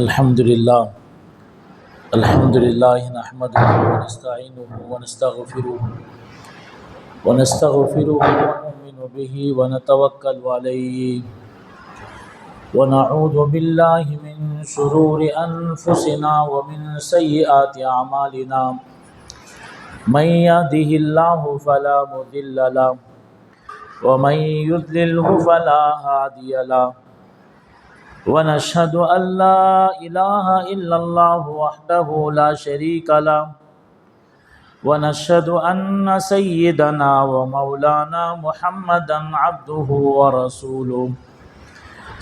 الحمدللہ نحمده ونستعینه ونستغفره ونؤمن به ونتوکل علیہ ونعوذ باللہ من شرور انفسنا ومن سیئات اعمالنا من يهده الله فلا مضل له ومن يضلله فلا هادي له ونشهد أن لا إله إلا الله وحده لا شريك له ونشهد أن سيدنا ومولانا محمدا عبده ورسوله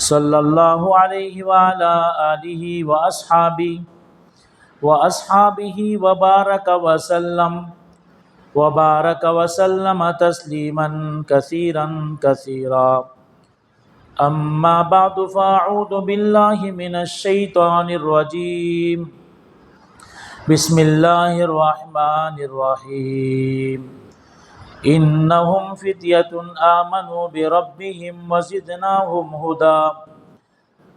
صلى الله عليه وعلى آله وأصحابه وبارك وسلم تسليما كثيرا كثيرا. أما بعد فأعوذ بالله من الشيطان الرجيم. بسم الله الرحمن الرحيم. إنهم فتية آمنوا بربهم وزدناهم هدى.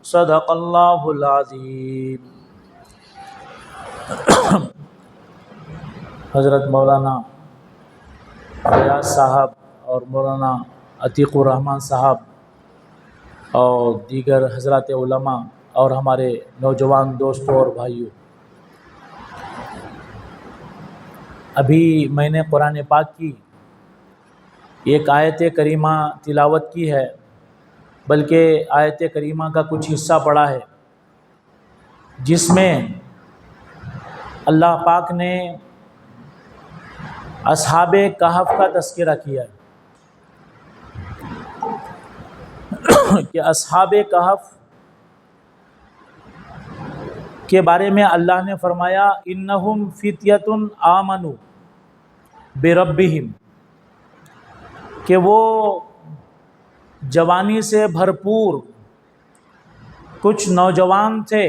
صدق الله العظيم. حضرت مولانا ریاض صاحب اور مولانا عتیق الرحمن صاحب اور دیگر حضرات علماء اور ہمارے نوجوان دوستوں اور بھائیوں، ابھی میں نے قرآن پاک کی ایک آیت کریمہ تلاوت کی ہے، بلکہ آیت کریمہ کا کچھ حصہ پڑھا ہے جس میں اللہ پاک نے اصحاب کہف کا تذکرہ کیا ہے کہ اصحاب کہف کے بارے میں اللہ نے فرمایا انہم فتیۃ آمنوا بربہم، کہ وہ جوانی سے بھرپور کچھ نوجوان تھے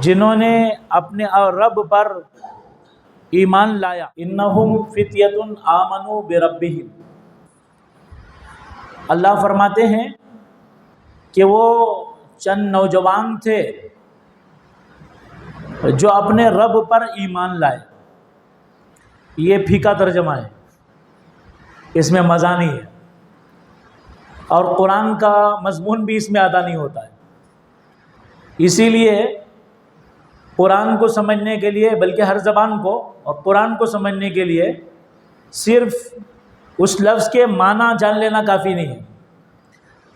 جنہوں نے اپنے رب پر ایمان لایا. انہم فتیۃ آمنوا بربہم، اللہ فرماتے ہیں کہ وہ چند نوجوان تھے جو اپنے رب پر ایمان لائے. یہ پھیکا ترجمہ ہے، اس میں مزہ نہیں ہے، اور قرآن کا مضمون بھی اس میں ادا نہیں ہوتا ہے. اسی لیے قرآن کو سمجھنے کے لیے، بلکہ ہر زبان کو اور قرآن کو سمجھنے کے لیے صرف اس لفظ کے معنی جان لینا کافی نہیں ہے،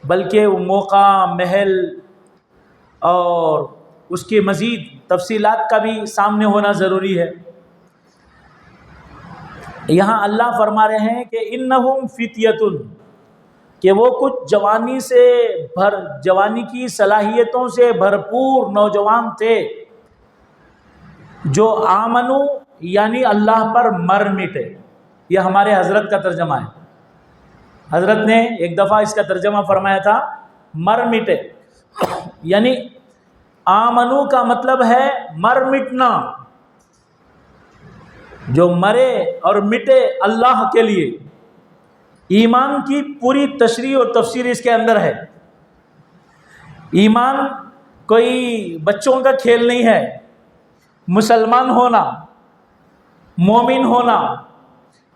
بلکہ موقع، محل اور اس کی مزید تفصیلات کا بھی سامنے ہونا ضروری ہے. یہاں اللہ فرما رہے ہیں کہ انہم فتیۃ، کہ وہ کچھ جوانی کی صلاحیتوں سے بھرپور نوجوان تھے جو آمنو یعنی اللہ پر مر مٹے. یہ ہمارے حضرت کا ترجمہ ہے. حضرت نے ایک دفعہ اس کا ترجمہ فرمایا تھا مر مٹے، یعنی آمنو کا مطلب ہے مر مٹنا، جو مرے اور مٹے اللہ کے لیے. ایمان کی پوری تشریح اور تفسیر اس کے اندر ہے. ایمان کوئی بچوں کا کھیل نہیں ہے. مسلمان ہونا، مومن ہونا،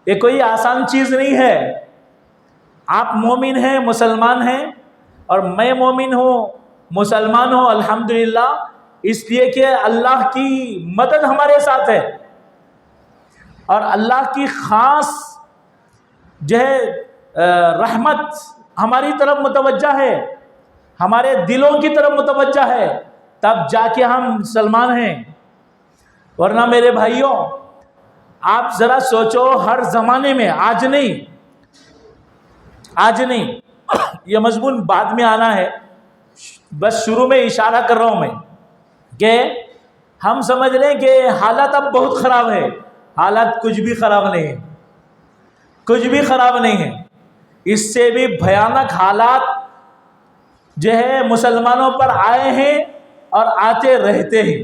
یہ کوئی آسان چیز نہیں ہے. آپ مومن ہیں، مسلمان ہیں، اور میں مومن ہوں، مسلمان ہوں، الحمدللہ، اس لیے کہ اللہ کی مدد ہمارے ساتھ ہے اور اللہ کی خاص جو ہے رحمت ہماری طرف متوجہ ہے، ہمارے دلوں کی طرف متوجہ ہے، تب جا کے ہم مسلمان ہیں. ورنہ میرے بھائیوں، آپ ذرا سوچو، ہر زمانے میں، آج نہیں، یہ مضمون بعد میں آنا ہے، بس شروع میں اشارہ کر رہا ہوں میں کہ ہم سمجھ لیں کہ حالت اب بہت خراب ہے. حالت کچھ بھی خراب نہیں ہے، کچھ بھی خراب نہیں ہے. اس سے بھی بھیانک حالات جو ہے مسلمانوں پر آئے ہیں اور آتے رہتے ہیں.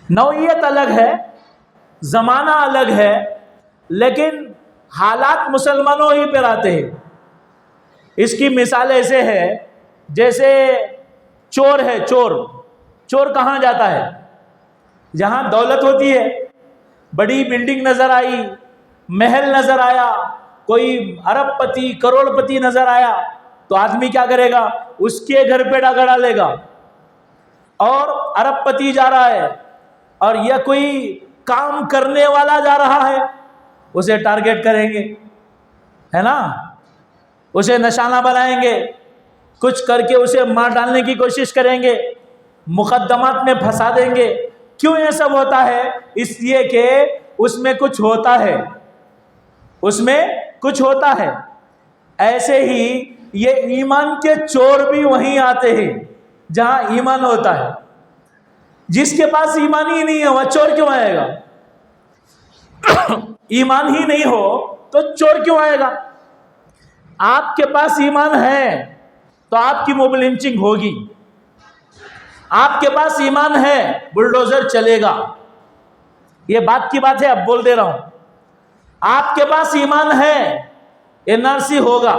نوعیت الگ ہے، زمانہ الگ ہے، لیکن حالات مسلمانوں ہی پر آتے ہیں. اس کی مثال ایسے ہے جیسے چور ہے چور. چور کہاں جاتا ہے؟ جہاں دولت ہوتی ہے. بڑی بلڈنگ نظر آئی، محل نظر آیا، کوئی ارب پتی کروڑ پتی نظر آیا تو آدمی کیا کرے گا؟ اس کے گھر پہ ڈاکہ ڈالے گا. اور ارب پتی جا رہا ہے اور یا کوئی کام کرنے والا جا رہا ہے، اسے ٹارگیٹ کریں گے، ہے نا، اسے نشانہ بنائیں گے، کچھ کر کے اسے مار ڈالنے کی کوشش کریں گے، مقدمات میں پھنسا دیں گے. کیوں یہ سب ہوتا ہے؟ اس لیے کہ اس میں کچھ ہوتا ہے، اس میں کچھ ہوتا ہے. ایسے ہی یہ ایمان کے چور بھی وہیں آتے ہیں جہاں ایمان ہوتا ہے. جس کے پاس ایمان ہی نہیں ہے وہ چور کیوں آئے گا؟ ایمان ہی نہیں ہو تو چور کیوں آئے گا؟ آپ کے پاس ایمان ہے تو آپ کی موب لنچنگ ہوگی. آپ کے پاس ایمان ہے، بلڈوزر چلے گا. یہ بات کی بات ہے، اب بول دے رہا ہوں. آپ کے پاس ایمان ہے، NRC ہوگا،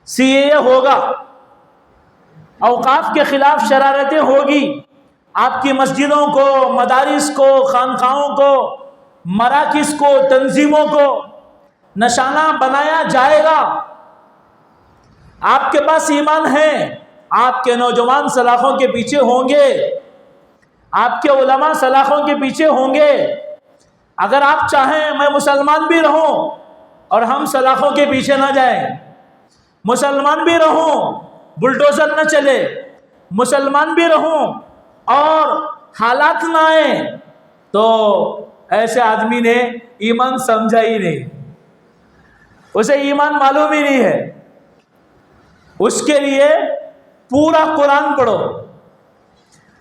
CAA ہوگا، اوقاف کے خلاف شرارتیں ہوگی، آپ کی مسجدوں کو، مدارس کو، خانقاہوں کو، مراکز کو، تنظیموں کو نشانہ بنایا جائے گا. آپ کے پاس ایمان ہے، آپ کے نوجوان سلاخوں کے پیچھے ہوں گے، آپ کے علماء سلاخوں کے پیچھے ہوں گے. اگر آپ چاہیں میں مسلمان بھی رہوں اور ہم سلاخوں کے پیچھے نہ جائیں، مسلمان بھی رہوں بلڈوزر نہ چلے، مسلمان بھی رہوں اور حالات نہ آئیں، تو ایسے آدمی نے ایمان سمجھا ہی نہیں، اسے ایمان معلوم ہی نہیں ہے. اس کے لیے پورا قرآن پڑھو،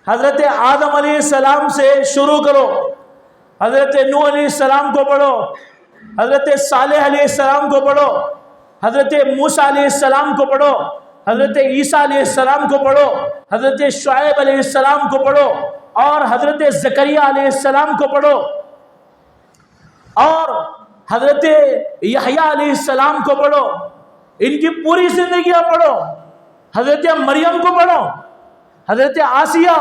حضرت آدم علیہ السلام سے شروع کرو، حضرت نوح علیہ السلام کو پڑھو، حضرت صالح علیہ السلام کو پڑھو، حضرت موسیٰ علیہ السلام کو پڑھو، حضرت عیسیٰ علیہ السلام کو پڑھو، حضرت شعیب علیہ السلام کو پڑھو، اور حضرت زکریا علیہ السلام کو پڑھو، اور حضرت یحییٰ علیہ السلام کو پڑھو. ان کی پوری زندگیاں پڑھو. حضرت مریم کو پڑھو، حضرت آسیہ،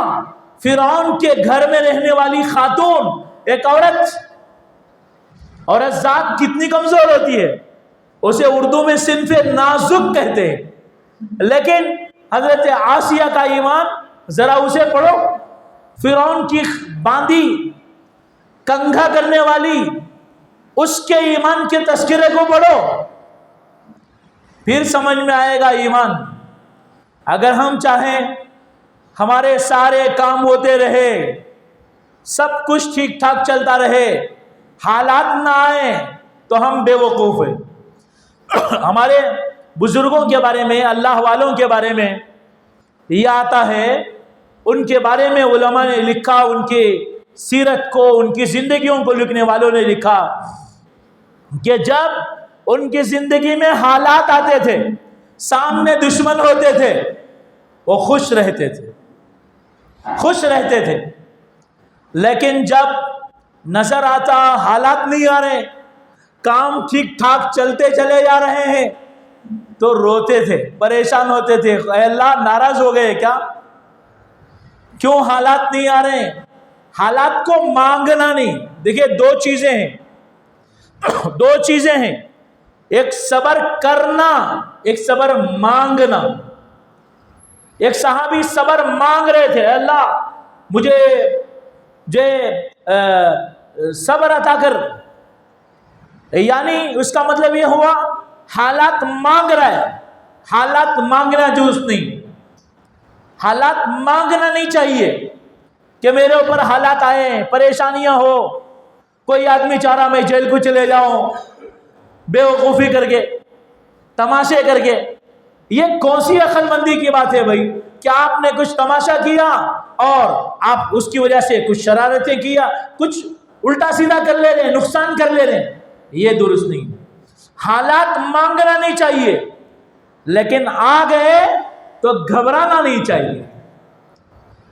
فرعون کے گھر میں رہنے والی خاتون، ایک عورت ذات کتنی کمزور ہوتی ہے، اسے اردو میں صنف نازک کہتے ہیں. لیکن حضرت آسیہ کا ایمان ذرا اسے پڑھو، فرعون کی باندی کنگھا کرنے والی اس کے ایمان کے تذکرے کو پڑھو، پھر سمجھ میں آئے گا ایمان. اگر ہم چاہیں ہمارے سارے کام ہوتے رہے، سب کچھ ٹھیک ٹھاک چلتا رہے، حالات نہ آئیں، تو ہم بے وقوف ہیں. ہمارے بزرگوں کے بارے میں، اللہ والوں کے بارے میں یہ آتا ہے، ان کے بارے میں علماء نے لکھا، ان کی سیرت کو، ان کی زندگیوں کو لکھنے والوں نے لکھا کہ جب ان کی زندگی میں حالات آتے تھے، سامنے دشمن ہوتے تھے، وہ خوش رہتے تھے، خوش رہتے تھے. لیکن جب نظر آتا حالات نہیں آ رہے، کام ٹھیک ٹھاک چلتے چلے جا رہے ہیں، تو روتے تھے، پریشان ہوتے تھے. اے اللہ ناراض ہو گئے کیا؟ کیوں حالات نہیں آ رہے ہیں؟ حالات کو مانگنا نہیں. دیکھیے دو چیزیں ہیں، دو چیزیں ہیں، ایک صبر کرنا، ایک صبر مانگنا. ایک صحابی صبر مانگ رہے تھے، اللہ مجھے صبر عطا کر، یعنی اس کا مطلب یہ ہوا حالات مانگ رہا ہے. حالات مانگنا جوز نہیں، حالات مانگنا نہیں چاہیے کہ میرے اوپر حالات آئے، پریشانیاں ہو. کوئی آدمی چاہ رہا میں جیل کو چلے جاؤں، بے وقوفی کر کے، تماشے کر کے. یہ کون سی عقل مندی کی بات ہے بھائی؟ کیا آپ نے کچھ تماشا کیا اور آپ اس کی وجہ سے کچھ شرارتیں کیا، کچھ الٹا سیدھا کر لے رہے ہیں، نقصان کر لے رہے ہیں؟ یہ درست نہیں. حالات مانگنا نہیں چاہیے، لیکن آ گئے تو گھبرانا نہیں چاہیے.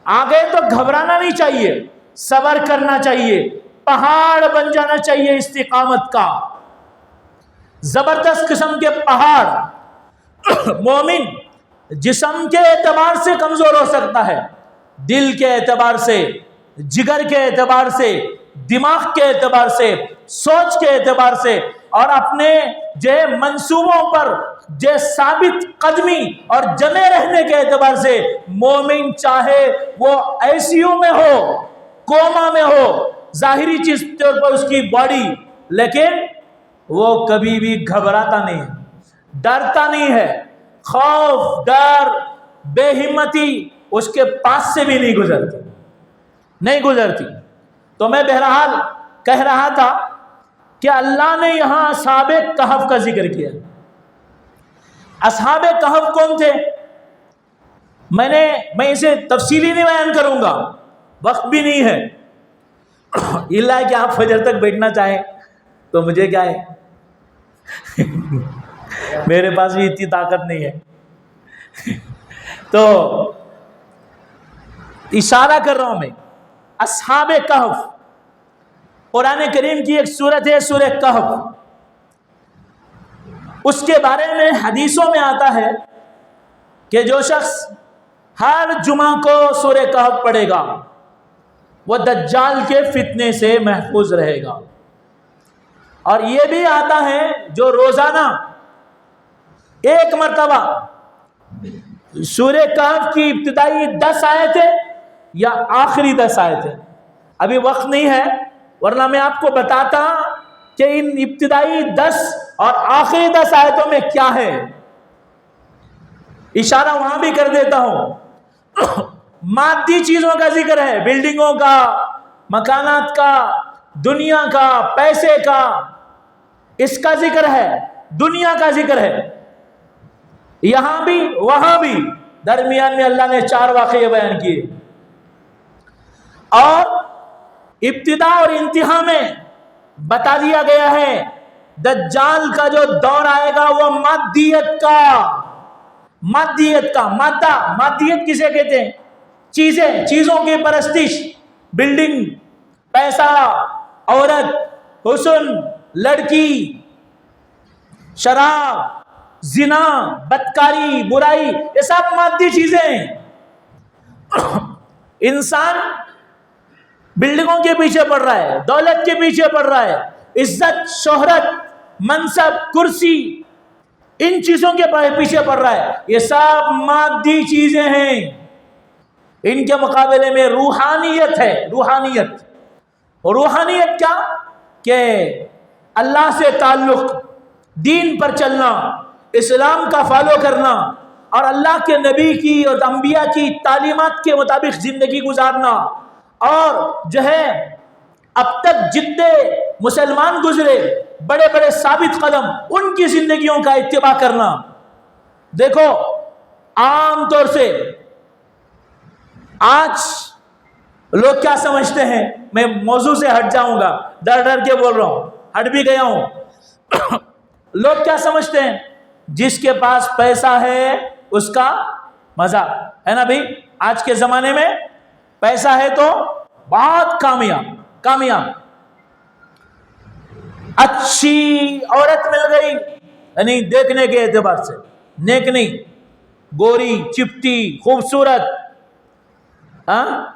آ گئے تو گھبرانا نہیں چاہیے، صبر کرنا چاہیے، پہاڑ بن جانا چاہیے استقامت کا، زبردست قسم کے پہاڑ. مومن جسم کے اعتبار سے کمزور ہو سکتا ہے، دل کے اعتبار سے، جگر کے اعتبار سے، دماغ کے اعتبار سے، سوچ کے اعتبار سے، اور اپنے جو منصوبوں پر جو ثابت قدمی اور جمے رہنے کے اعتبار سے مومن چاہے وہ ICU میں ہو، کوما میں ہو، ظاہری چیز طور پر اس کی باڈی، لیکن وہ کبھی بھی گھبراتا نہیں ہے، ڈرتا نہیں ہے، خوف، ڈر، بے ہمتی اس کے پاس سے بھی نہیں گزرتی۔ تو میں بہرحال کہہ رہا تھا کہ اللہ نے یہاں اصحاب کہف کا ذکر کیا۔ اصحاب کہف کون تھے؟ میں اسے تفصیلی نہیں بیان کروں گا، وقت بھی نہیں ہے، اللہ کہ آپ فجر تک بیٹھنا چاہیں تو مجھے کیا ہے، میرے پاس بھی اتنی طاقت نہیں ہے۔ تو اشارہ کر رہا ہوں میں، اصحاب کہف قرآن کریم کی ایک سورت ہے، سورہ کہف۔ اس کے بارے میں حدیثوں میں آتا ہے کہ جو شخص ہر جمعہ کو سورہ کہف پڑھے گا وہ دجال کے فتنے سے محفوظ رہے گا، اور یہ بھی آتا ہے جو روزانہ ایک مرتبہ سورہ کہف کی ابتدائی 10 آیتیں یا آخری 10 آیتیں، ابھی وقت نہیں ہے ورنہ میں آپ کو بتاتا کہ ان ابتدائی 10 اور آخری 10 آیتوں میں کیا ہے، اشارہ وہاں بھی کر دیتا ہوں۔ مادی چیزوں کا ذکر ہے، بلڈنگوں کا، مکانات کا، دنیا کا، پیسے کا، اس کا ذکر ہے، دنیا کا ذکر ہے، یہاں بھی وہاں بھی۔ درمیان میں اللہ نے 4 واقعے بیان کیے، اور ابتدا اور انتہا میں بتا دیا گیا ہے دجال کا جو دور آئے گا وہ مادیت کا مادیت کسے کہتے ہیں؟ چیزوں کی پرستش، بلڈنگ، پیسہ، عورت، حسن، لڑکی، شراب، زنا، بدکاری، برائی، یہ سب مادی چیزیں ہیں۔ انسان بلڈنگوں کے پیچھے پڑ رہا ہے، دولت کے پیچھے پڑ رہا ہے، عزت، شہرت، منصب، کرسی، ان چیزوں کے پیچھے پڑ رہا ہے، یہ سب مادی چیزیں ہیں۔ ان کے مقابلے میں روحانیت ہے، روحانیت کیا کہ اللہ سے تعلق، دین پر چلنا، اسلام کا فالو کرنا، اور اللہ کے نبی کی اور انبیاء کی تعلیمات کے مطابق زندگی گزارنا، اور جو ہے اب تک جتنے مسلمان گزرے بڑے بڑے ثابت قدم ان کی زندگیوں کا اتباع کرنا۔ دیکھو عام طور سے آج لوگ کیا سمجھتے ہیں، میں موضوع سے ہٹ جاؤں گا، ڈر کے بول رہا ہوں، ہٹ بھی گیا ہوں۔ لوگ کیا سمجھتے ہیں؟ جس کے پاس پیسہ ہے اس کا مزہ ہے نا بھائی، آج کے زمانے میں پیسہ ہے تو بہت کامیاب، اچھی عورت مل گئی، یعنی دیکھنے کے اعتبار سے نیک نہیں، گوری، چپٹی، خوبصورت،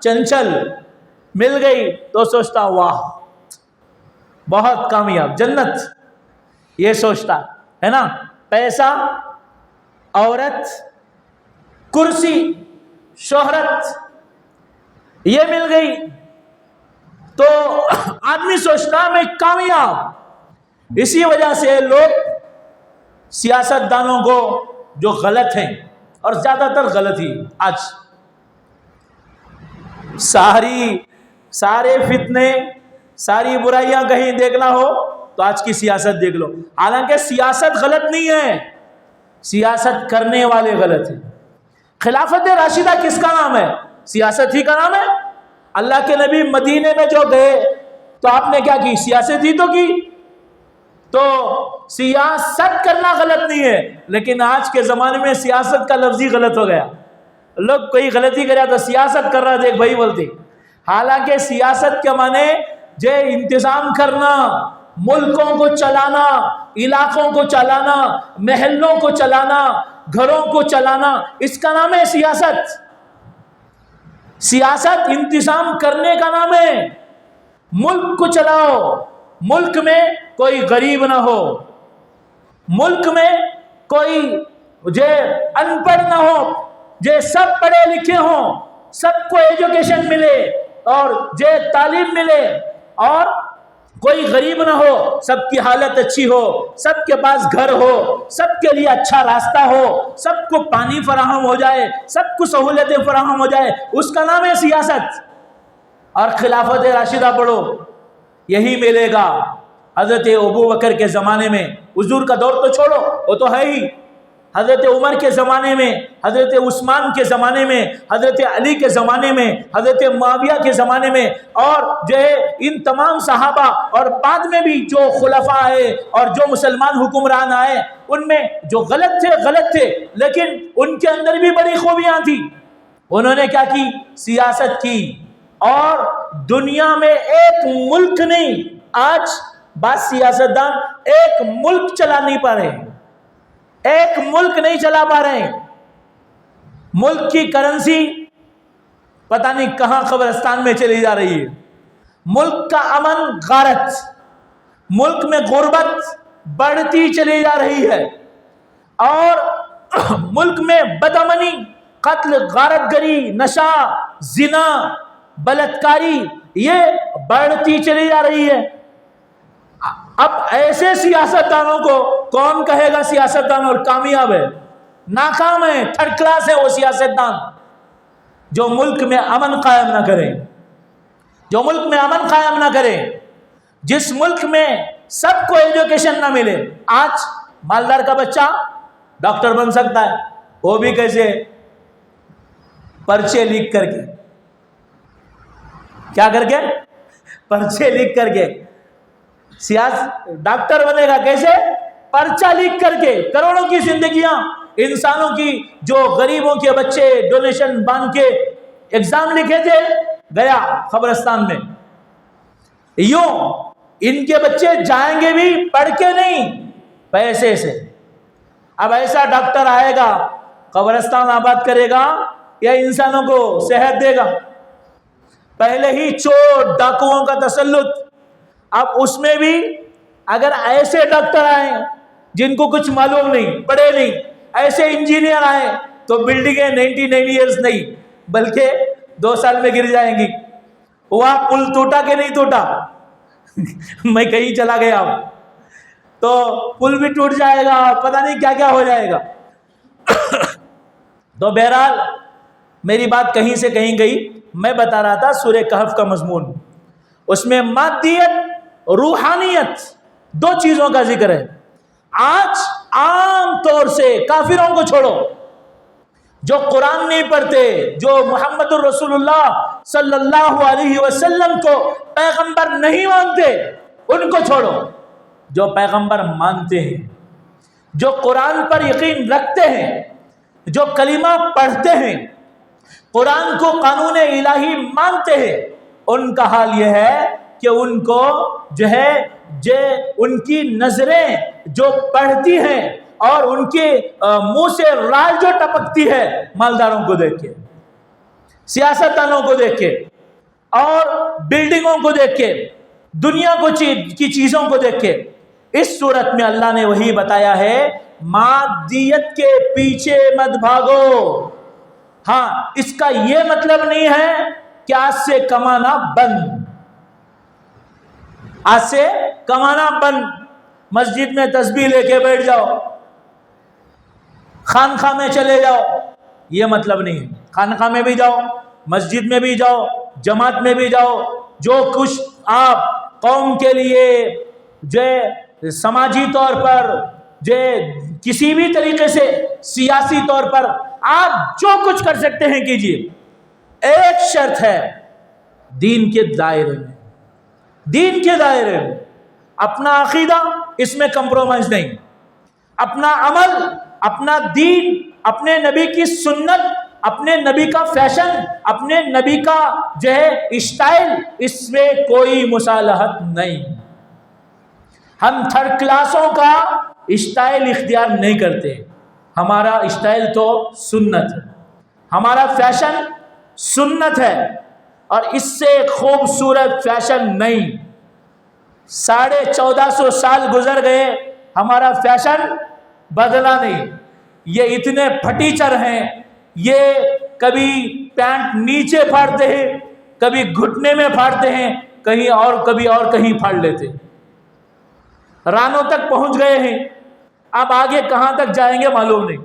چنچل مل گئی تو سوچتا واہ بہت کامیاب، جنت، یہ سوچتا ہے نا۔ پیسہ، عورت، کرسی، شہرت یہ مل گئی تو آدمی سوچتا میں کامیاب۔ اسی وجہ سے لوگ سیاست دانوں کو جو غلط ہیں، اور زیادہ تر غلط ہی، آج سارے فتنے، ساری برائیاں کہیں دیکھنا ہو تو آج کی سیاست دیکھ لو۔ حالانکہ سیاست غلط نہیں ہے، سیاست کرنے والے غلط ہیں۔ خلافت راشدہ کس کا نام ہے؟ سیاست ہی کا نام ہے۔ اللہ کے نبی مدینے میں جو گئے تو آپ نے کیا کی؟ سیاست ہی تو کی۔ تو سیاست کرنا غلط نہیں ہے، لیکن آج کے زمانے میں سیاست کا لفظ ہی غلط ہو گیا۔ لوگ کوئی غلطی کریا تو سیاست کر رہا تھے ایک بھائی بولتے، حالانکہ سیاست کے معنی جو انتظام کرنا، ملکوں کو چلانا، علاقوں کو چلانا، محلوں کو چلانا، گھروں کو چلانا، اس کا نام ہے سیاست۔ سیاست انتظام کرنے کا نام ہے۔ ملک کو چلاؤ، ملک میں کوئی غریب نہ ہو، ملک میں کوئی جو ان پڑھ نہ ہو، جو سب پڑھے لکھے ہوں، سب کو ایجوکیشن ملے اور جو تعلیم ملے، اور کوئی غریب نہ ہو، سب کی حالت اچھی ہو، سب کے پاس گھر ہو، سب کے لیے اچھا راستہ ہو، سب کو پانی فراہم ہو جائے، سب کو سہولتیں فراہم ہو جائے، اس کا نام ہے سیاست۔ اور خلافت راشدہ پڑھو، یہی ملے گا۔ حضرت ابوبکر کے زمانے میں، حضور کا دور تو چھوڑو، وہ تو ہے ہی، حضرت عمر کے زمانے میں، حضرت عثمان کے زمانے میں، حضرت علی کے زمانے میں، حضرت معاویہ کے زمانے میں، اور جو ہے ان تمام صحابہ اور بعد میں بھی جو خلفاء آئے اور جو مسلمان حکمران آئے، ان میں جو غلط تھے، لیکن ان کے اندر بھی بڑی خوبیاں تھیں۔ انہوں نے کیا کی؟ سیاست کی۔ اور دنیا میں ایک ملک نہیں، آج بعض سیاستدان ایک ملک چلا نہیں پا رہے، ایک ملک نہیں چلا پا رہے۔ ملک کی کرنسی پتہ نہیں کہاں قبرستان میں چلی جا رہی ہے، ملک کا امن غارت، ملک میں غربت بڑھتی چلی جا رہی ہے، اور ملک میں بدامنی، قتل، غارت گری، نشہ، زنا، بلاتکاری، یہ بڑھتی چلی جا رہی ہے۔ اب ایسے سیاستدانوں کو کون کہے گا سیاستدان اور کامیاب ہے؟ ناکام ہے، تھرڈ کلاس ہے وہ سیاستدان جو ملک میں امن قائم نہ کرے، جو ملک میں امن قائم نہ کرے، جس ملک میں سب کو ایجوکیشن نہ ملے۔ آج مالدار کا بچہ ڈاکٹر بن سکتا ہے، وہ بھی کیسے؟ پرچے لکھ کر کے۔ کیا کر کے؟ پرچے لکھ کر کے ڈاکٹر بنے گا۔ کیسے؟ پرچہ لکھ کر کے۔ کروڑوں کی زندگیاں انسانوں کی، جو غریبوں کے بچے ڈونیشن باندھ کے ایگزام لکھے تھے، گیا قبرستان میں۔ یوں ان کے بچے جائیں گے بھی پڑھ کے نہیں، پیسے سے۔ اب ایسا ڈاکٹر آئے گا، قبرستان آباد کرے گا یا انسانوں کو صحت دے گا؟ پہلے ہی چور ڈاکوؤں کا تسلط، اب اس میں بھی اگر ایسے ڈاکٹر آئیں جن کو کچھ معلوم نہیں، پڑھے نہیں، ایسے انجینئر آئیں تو بلڈنگیں 99 ایئرز نہیں بلکہ 2 سال میں گر جائیں گی۔ وہاں پل ٹوٹا کہ نہیں ٹوٹا؟ میں کہیں چلا گیا ہوں تو پل بھی ٹوٹ جائے گا، پتہ نہیں کیا کیا ہو جائے گا۔ تو بہرحال میری بات کہیں سے کہیں گئی۔ میں بتا رہا تھا سورہ کہف کا مضمون، اس میں مادیت، روحانیت، 2 چیزوں کا ذکر ہے۔ آج عام طور سے کافروں کو چھوڑو، جو قرآن نہیں پڑھتے، جو محمد الرسول اللہ صلی اللہ علیہ وسلم کو پیغمبر نہیں مانتے، ان کو چھوڑو۔ جو پیغمبر مانتے ہیں، جو قرآن پر یقین رکھتے ہیں، جو کلمہ پڑھتے ہیں، قرآن کو قانون الہی مانتے ہیں، ان کا حال یہ ہے کہ ان کو جو ہے ان کی نظریں جو پڑھتی ہیں اور ان کے منہ سے رال جو ٹپکتی ہے، مالداروں کو دیکھ کے، سیاستدانوں کو دیکھ کے، اور بلڈنگوں کو دیکھ کے، دنیا کی چیزوں کو دیکھ کے۔ اس صورت میں اللہ نے وہی بتایا ہے، مادیت کے پیچھے مت بھاگو۔ ہاں، اس کا یہ مطلب نہیں ہے کہ آج سے کمانا بند، آج سے کمانا بند، مسجد میں تسبیح لے کے بیٹھ جاؤ، خانقاہ میں چلے جاؤ، یہ مطلب نہیں ہے۔ خانقاہ میں بھی جاؤ، مسجد میں بھی جاؤ، جماعت میں بھی جاؤ، جو کچھ آپ قوم کے لیے جو سماجی طور پر، جو کسی بھی طریقے سے سیاسی طور پر آپ جو کچھ کر سکتے ہیں کیجئے۔ ایک شرط ہے، دین کے دائرے میں، دین کے دائرے میں۔ اپنا عقیدہ، اس میں کمپرومائز نہیں، اپنا عمل، اپنا دین، اپنے نبی کی سنت، اپنے نبی کا فیشن، اپنے نبی کا جو ہے اسٹائل، اس میں کوئی مصالحت نہیں۔ ہم تھرڈ کلاسوں کا اسٹائل اختیار نہیں کرتے. ہمارا اسٹائل تو سنت ہے، ہمارا فیشن سنت ہے، اور اس سے خوبصورت فیشن نہیں. 1450 سال گزر گئے، ہمارا فیشن بدلا نہیں. یہ اتنے پھٹیچر ہیں، یہ کبھی پینٹ نیچے پھاڑتے ہیں، کبھی گھٹنے میں پھاڑتے ہیں، کہیں اور کبھی اور کہیں پھاڑ لیتے. رانوں تک پہنچ گئے ہیں، اب آگے کہاں تک جائیں گے معلوم نہیں.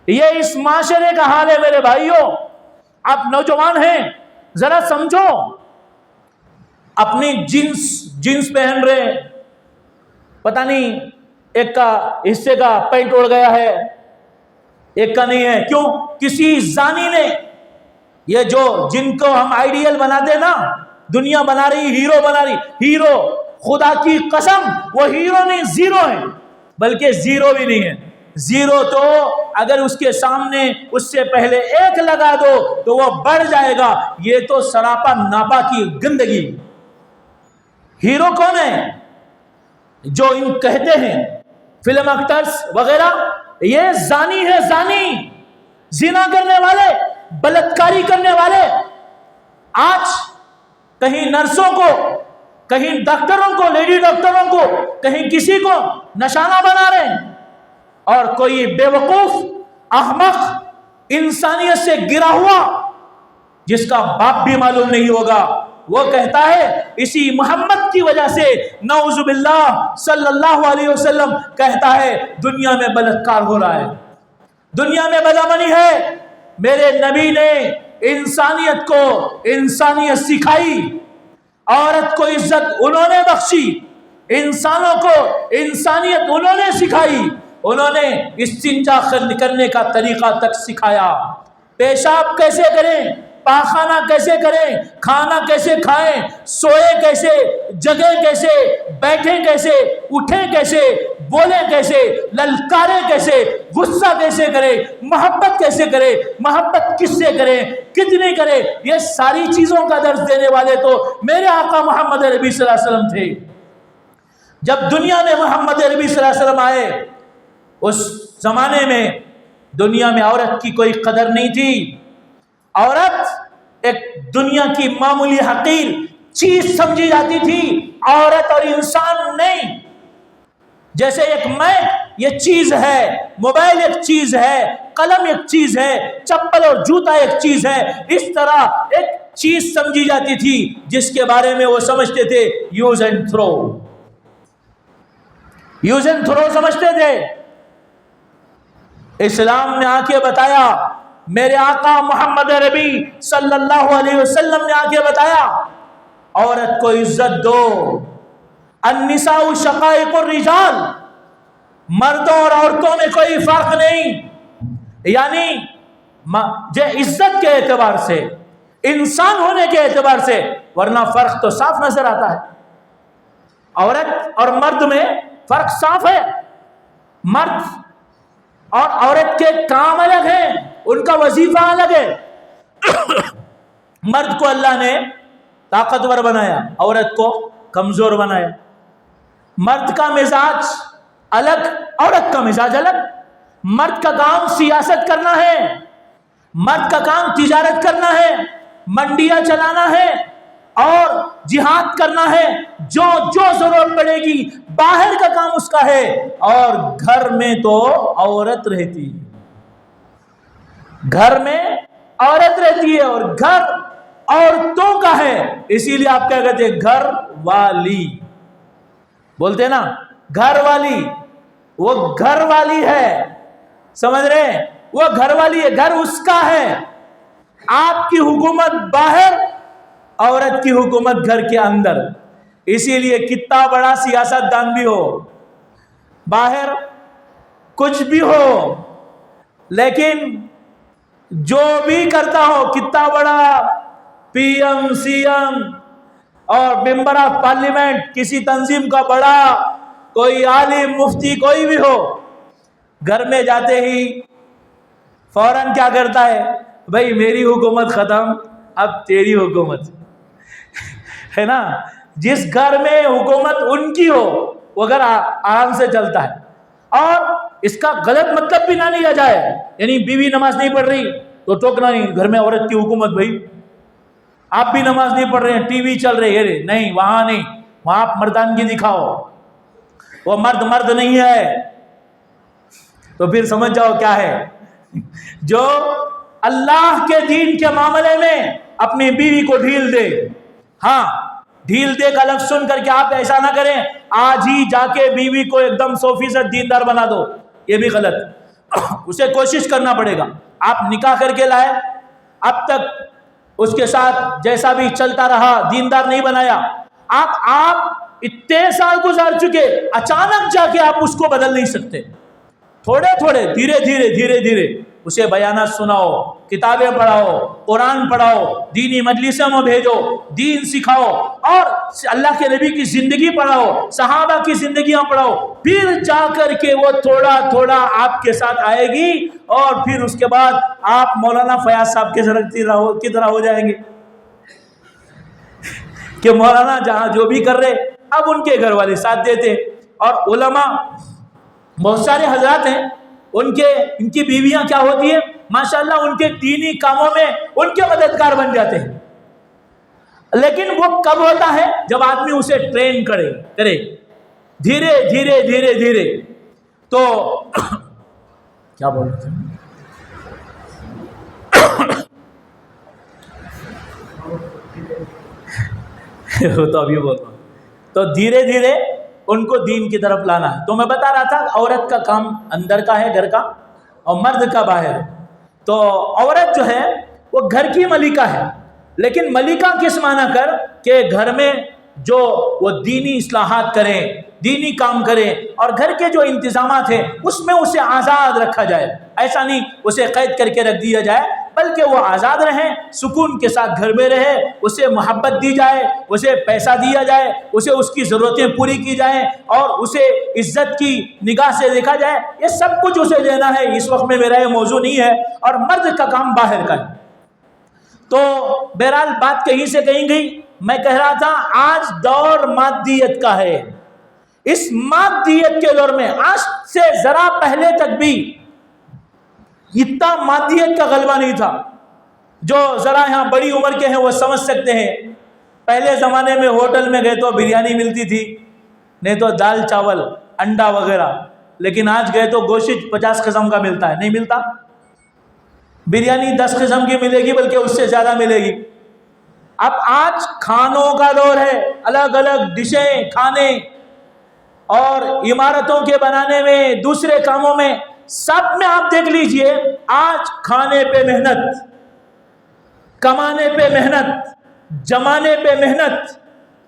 یہ اس معاشرے کا حال ہے میرے بھائیوں. آپ نوجوان ہیں، ذرا سمجھو. اپنی جینس پہن رہے ہیں، پتہ نہیں ایک کا حصے کا پینٹ اڑ گیا ہے، ایک کا نہیں ہے. کیوں؟ کسی زانی نے، یہ جو جن کو ہم آئیڈیل بناتے نا، دنیا بنا رہی، ہیرو بنا رہی. ہیرو خدا کی قسم وہ ہیرو نہیں، زیرو ہے، بلکہ زیرو بھی نہیں ہے. زیرو تو اگر اس کے سامنے اس سے پہلے ایک لگا دو تو وہ بڑھ جائے گا. یہ تو سراپا ناپا کی گندگی. ہیرو کون ہے؟ جو ان کہتے ہیں فلم ایکٹرز وغیرہ، یہ زانی ہے، زانی، زنا کرنے والے، بلاತ್ಕಾری کرنے والے. آج کہیں نرسوں کو، کہیں ڈاکٹروں کو، لیڈی ڈاکٹروں کو، کہیں کسی کو نشانہ بنا رہے ہیں. اور کوئی بے وقوف احمق انسانیت سے گرا ہوا، جس کا باپ بھی معلوم نہیں ہوگا، وہ کہتا ہے اسی محمد کی وجہ سے، نعوذ باللہ، صلی اللہ علیہ وسلم کہتا ہے دنیا میں بلاತ್کار ہو رہا ہے، دنیا میں بدامنی ہے. میرے نبی نے انسانیت کو انسانیت سکھائی، عورت کو عزت انہوں نے بخشی، انسانوں کو انسانیت انہوں نے سکھائی. انہوں نے استنجا کرنے کا طریقہ تک سکھایا، پیشاب کیسے کریں، پاخانہ کیسے کریں، کھانا کیسے کھائیں، سوئے کیسے، جگیں کیسے، بیٹھیں کیسے، اٹھیں کیسے، بولیں کیسے، للکاریں کیسے، غصہ کیسے کریں، محبت کیسے کریں، محبت کس سے کریں، کتنی کریں. یہ ساری چیزوں کا درس دینے والے تو میرے آقا محمد عربی صلی اللہ علیہ وسلم تھے. جب دنیا میں محمد عربی صلی اللہ علیہ وسلم آئے، اس زمانے میں دنیا میں عورت کی کوئی قدر نہیں تھی. عورت ایک دنیا کی معمولی حقیر چیز سمجھی جاتی تھی، عورت اور انسان نہیں. جیسے ایک میک یہ چیز ہے، موبائل ایک چیز ہے، قلم ایک چیز ہے، چپل اور جوتا ایک چیز ہے، اس طرح ایک چیز سمجھی جاتی تھی جس کے بارے میں وہ سمجھتے تھے use and through, use and through سمجھتے تھے. اسلام نے آ کے بتایا، میرے آقا محمد عربی صلی اللہ علیہ وسلم نے آ کے بتایا، عورت کو عزت دو. النساء شقائق الرجال، مردوں اور عورتوں میں کوئی فرق نہیں. یعنی عزت کے اعتبار سے، انسان ہونے کے اعتبار سے، ورنہ فرق تو صاف نظر آتا ہے. عورت اور مرد میں فرق صاف ہے. مرد اور عورت کے کام الگ ہیں، ان کا وظیفہ الگ ہے. مرد کو اللہ نے طاقتور بنایا، عورت کو کمزور بنایا. مرد کا مزاج الگ، عورت کا مزاج الگ. مرد کا کام سیاست کرنا ہے، مرد کا کام تجارت کرنا ہے، منڈیاں چلانا ہے اور جہاد کرنا ہے، جو ضرورت پڑے گی. باہر کا کام اس کا ہے، اور گھر میں تو عورت رہتی ہے، گھر میں عورت رہتی ہے، اور گھر عورتوں کا ہے. اسی لیے آپ کیا کہتے ہیں؟ گھر والی بولتے ہیں نا، گھر والی. وہ گھر والی ہے، سمجھ رہے ہیں؟ وہ گھر والی ہے، گھر اس کا ہے. آپ کی حکومت باہر، عورت کی حکومت گھر کے اندر. اسی لیے کتنا بڑا سیاست دان بھی ہو، باہر کچھ بھی ہو، لیکن جو بھی کرتا ہو، کتنا بڑا پی ایم، سی ایم اور ممبر آف پارلیمنٹ، کسی تنظیم کا بڑا کوئی عالم، مفتی، کوئی بھی ہو، گھر میں جاتے ہی فوراً کیا کرتا ہے؟ بھائی میری حکومت ختم، اب تیری حکومت ہے نا. جس گھر میں حکومت ان کی ہو، وہ گھر آرام سے چلتا ہے. اور اس کا غلط مطلب بھی نہ لیا جائے, یعنی بیوی نماز نہیں پڑھ رہی تو ٹوکنا نہیں, گھر میں عورت کی حکومت بھائی, آپ بھی نماز نہیں پڑھ رہے ہیں, ٹی وی چل رہی ہے, نہیں وہاں نہیں, وہاں آپ مردانگی دکھاؤ, وہ مرد نہیں ہے. تو پھر سمجھ جاؤ کیا ہے, جو اللہ کے دین کے معاملے میں اپنی بیوی کو ڈھیل دے. ہاں, ڈھیل دے کا لفظ سن کر کے آپ ایسا نہ کریں آج ہی جا کے بیوی کو ایک دم 100% دیندار بنا دو, یہ بھی غلط. اسے کوشش کرنا پڑے گا. آپ نکاح کر کے لائے, اب تک اس کے ساتھ جیسا بھی چلتا رہا, دیندار نہیں بنایا, آپ اتنے سال گزار چکے, اچانک جا کے آپ اس کو بدل نہیں سکتے. تھوڑے تھوڑے دھیرے دھیرے اسے بیانات سناؤ, کتابیں پڑھاؤ, قرآن پڑھاؤ, دینی مجلسوں میں بھیجو, دین سکھاؤ, اور اللہ کے نبی کی زندگی پڑھاؤ, صحابہ کی زندگیاں پڑھاؤ. پھر جا کر کے وہ تھوڑا تھوڑا آپ کے ساتھ آئے گی, اور پھر اس کے بعد آپ مولانا فیاض صاحب کی طرح ہو جائیں گے کہ مولانا جہاں جو بھی کر رہے اب ان کے گھر والے ساتھ دیتے. اور علماء بہت سارے حضرات ہیں, ان کی بیویاں کیا ہوتی ہیں ماشاءاللہ, ان کے دینی کاموں میں ان کے مددگار بن جاتے ہیں. لیکن وہ کب ہوتا ہے جب آدمی اسے ٹرین کرے دھیرے. تو کیا بول رہے تھے, تو ابھی بول رہا ہوں. تو دھیرے ان کو دین کی طرف لانا ہے. تو میں بتا رہا تھا عورت کا کام اندر کا ہے, گھر کا, اور مرد کا باہر. تو عورت جو ہے وہ گھر کی ملکہ ہے, لیکن ملکہ کس معنی کر کہ گھر میں جو وہ دینی اصلاحات کریں, دینی کام کریں, اور گھر کے جو انتظامات ہیں اس میں اسے آزاد رکھا جائے. ایسا نہیں اسے قید کر کے رکھ دیا جائے, بلکہ وہ آزاد رہیں, سکون کے ساتھ گھر میں رہے, اسے محبت دی جائے, اسے پیسہ دیا جائے, اسے اس کی ضرورتیں پوری کی جائیں, اور اسے عزت کی نگاہ سے دیکھا جائے. یہ سب کچھ اسے دینا ہے. اس وقت میں میرا یہ موضوع نہیں ہے, اور مرد کا کام باہر کا ہے. تو بہرحال بات کہیں سے کہیں گئی. میں کہہ رہا تھا آج دور مادیت کا ہے. اس مادیت کے دور میں آج سے ذرا پہلے تک بھی اتنا مادیت کا غلبہ نہیں تھا. جو ذرا یہاں بڑی عمر کے ہیں وہ سمجھ سکتے ہیں. پہلے زمانے میں ہوٹل میں گئے تو بریانی ملتی تھی, نہیں تو دال چاول انڈا وغیرہ. لیکن آج گئے تو گوشت 50 قسم کا ملتا ہے, نہیں ملتا. بریانی 10 قسم کی ملے گی, بلکہ اس سے زیادہ ملے گی. اب آج کھانوں کا دور ہے, الگ الگ ڈشیں کھانے, اور عمارتوں کے بنانے میں, دوسرے کاموں میں, سب میں آپ دیکھ لیجئے آج کھانے پہ محنت, کمانے پہ محنت, جمانے پہ محنت,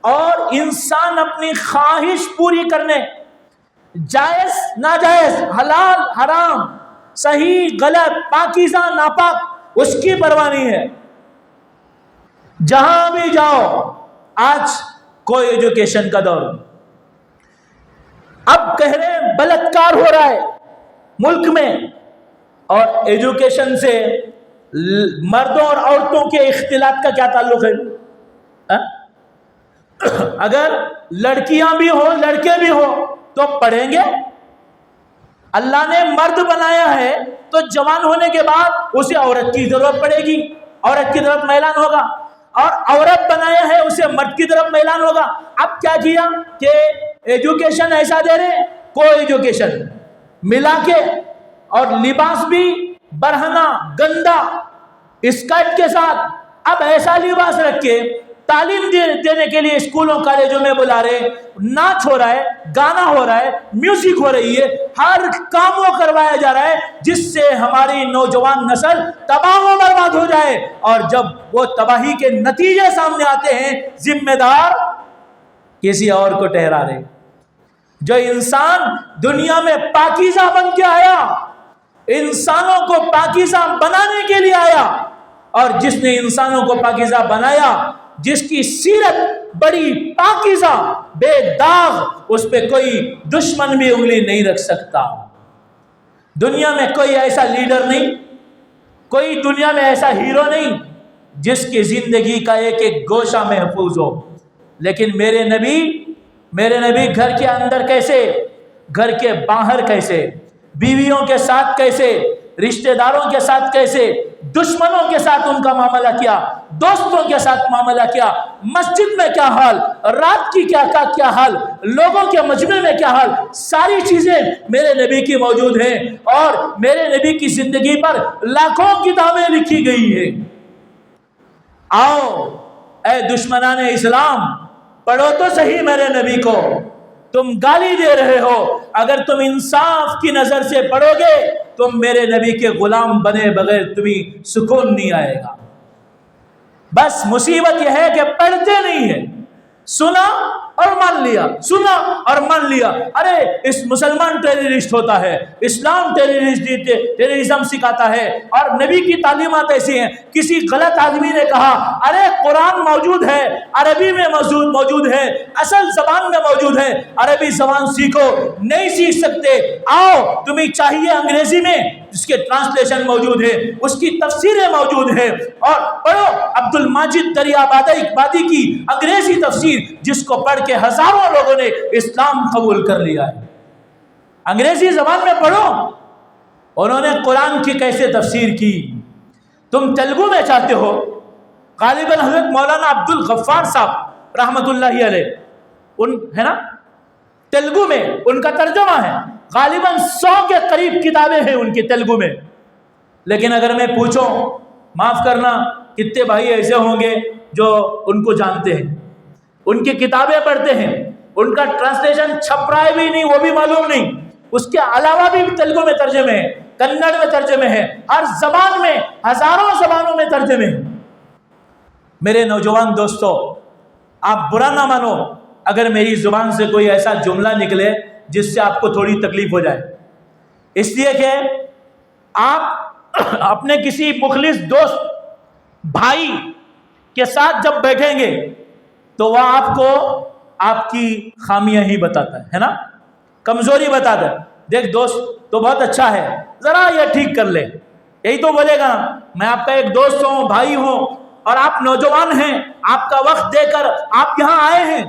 اور انسان اپنی خواہش پوری کرنے, جائز ناجائز, حلال حرام, صحیح غلط, پاکیزہ ناپاک, اس کی پرواہ نہیں ہے. جہاں بھی جاؤ آج کوئی ایجوکیشن کا دور. اب کہہ رہے ہیں بلاತ್کار ہو رہا ہے ملک میں, اور ایجوکیشن سے مردوں اور عورتوں کے اختلاط کا کیا تعلق ہے؟ اگر لڑکیاں بھی ہو لڑکے بھی ہو تو پڑھیں گے. اللہ نے مرد بنایا ہے تو جوان ہونے کے بعد اسے عورت کی ضرورت پڑے گی, عورت کی طرف میلان ہوگا, اور عورت بنایا ہے اسے مرد کی طرف میلان ہوگا. اب کیا کیا کہ ایجوکیشن ایسا دے رہے, کو ایجوکیشن ملا کے, اور لباس بھی برہنہ گندا اسکرٹ کے ساتھ. اب ایسا لباس رکھ کے تعلیم دینے کے لیے اسکولوں کالجوں میں بلا رہے, ناچ ہو رہا ہے, گانا ہو رہا ہے, میوزک ہو رہی ہے, ہر کام وہ کروایا جا رہا ہے جس سے ہماری نوجوان نسل تباہ و برباد ہو جائے. اور جب وہ تباہی کے نتیجے سامنے آتے ہیں, ذمہ دار کسی اور کو ٹھہرا رہے. جو انسان دنیا میں پاکیزہ بن کے آیا, انسانوں کو پاکیزہ بنانے کے لیے آیا, اور جس نے انسانوں کو پاکیزہ بنایا, جس کی سیرت بڑی پاکیزہ بے داغ, اس پہ کوئی دشمن بھی انگلی نہیں رکھ سکتا. دنیا میں کوئی ایسا لیڈر نہیں, کوئی دنیا میں ایسا ہیرو نہیں جس کی زندگی کا ایک ایک گوشہ محفوظ ہو. لیکن میرے نبی میرے نبی گھر کے اندر کیسے، گھر کے باہر کیسے، بیویوں کے ساتھ کیسے، رشتہ داروں کے ساتھ کیسے، دشمنوں کے ساتھ ان کا معاملہ کیا، دوستوں کے ساتھ معاملہ کیا، مسجد میں کیا حال، رات کی کیا حال، لوگوں کے مجمع میں کیا حال، ساری چیزیں میرے نبی کی موجود ہیں، اور میرے نبی کی زندگی پر لاکھوں کتابیں لکھی گئی ہیں۔ آؤ اے دشمنان اسلام، پڑھو تو صحیح میرے نبی کو، تم گالی دے رہے ہو، اگر تم انصاف کی نظر سے پڑھو گے تم میرے نبی کے غلام بنے بغیر تمہیں سکون نہیں آئے گا۔ بس مصیبت یہ ہے کہ پڑھتے نہیں ہیں، سنا اور مان لیا، سنا اور مان لیا، ارے اس مسلمان ٹیررسٹ ہوتا ہے، اسلام ٹیررزم سکھاتا ہے، اور نبی کی تعلیمات ایسی ہیں۔ کسی غلط آدمی نے کہا ارے قرآن موجود ہے، عربی میں موجود ہے، اصل زبان میں موجود ہے، عربی زبان سیکھو، نہیں سیکھ سکتے، آؤ تمہیں چاہیے انگریزی میں، اس کے ٹرانسلیشن موجود ہے، اس کی تفسیریں موجود ہیں، اور پڑھو عبد الماجد دریابادی کی انگریزی تفسیر، جس کو پڑھ کے ہزاروں لوگوں نے اسلام قبول کر لیا ہے۔ انگریزی زبان میں پڑھو انہوں نے قرآن کی کیسے تفسیر کی۔ تم تیلگو میں چاہتے ہو، غالباً حضرت مولانا عبد الغفار صاحب رحمت اللہ علیہ ہے نا، تیلگو میں ان کا ترجمہ ہے، غالباً 100 کے قریب کتابیں ہیں ان کی تیلگو میں، لیکن اگر میں پوچھوں، معاف کرنا کتنے بھائی ایسے ہوں گے جو ان کو جانتے ہیں، ان کی کتابیں پڑھتے ہیں، ان کا ٹرانسلیشن چھپ رہا ہے بھی نہیں وہ بھی معلوم نہیں، اس کے علاوہ بھی تیلگو میں ترجمے ہیں، کنڑ میں ترجمے ہیں، ہر زبان میں، ہزاروں زبانوں میں ترجمے ہیں۔ میرے نوجوان دوستو، آپ برا نہ مانو اگر میری زبان سے کوئی ایسا جملہ نکلے جس سے آپ کو تھوڑی تکلیف ہو جائے، اس لیے کہ آپ اپنے کسی مخلص دوست بھائی کے ساتھ جب بیٹھیں گے تو وہ آپ کو آپ کی خامیاں ہی بتاتا ہے نا، کمزوری بتاتا ہے، دیکھ دوست تو بہت اچھا ہے، ذرا یہ ٹھیک کر لے، یہی تو بولے گا۔ میں آپ کا ایک دوست ہوں، بھائی ہوں، اور آپ نوجوان ہیں، آپ کا وقت دے کر آپ یہاں آئے ہیں،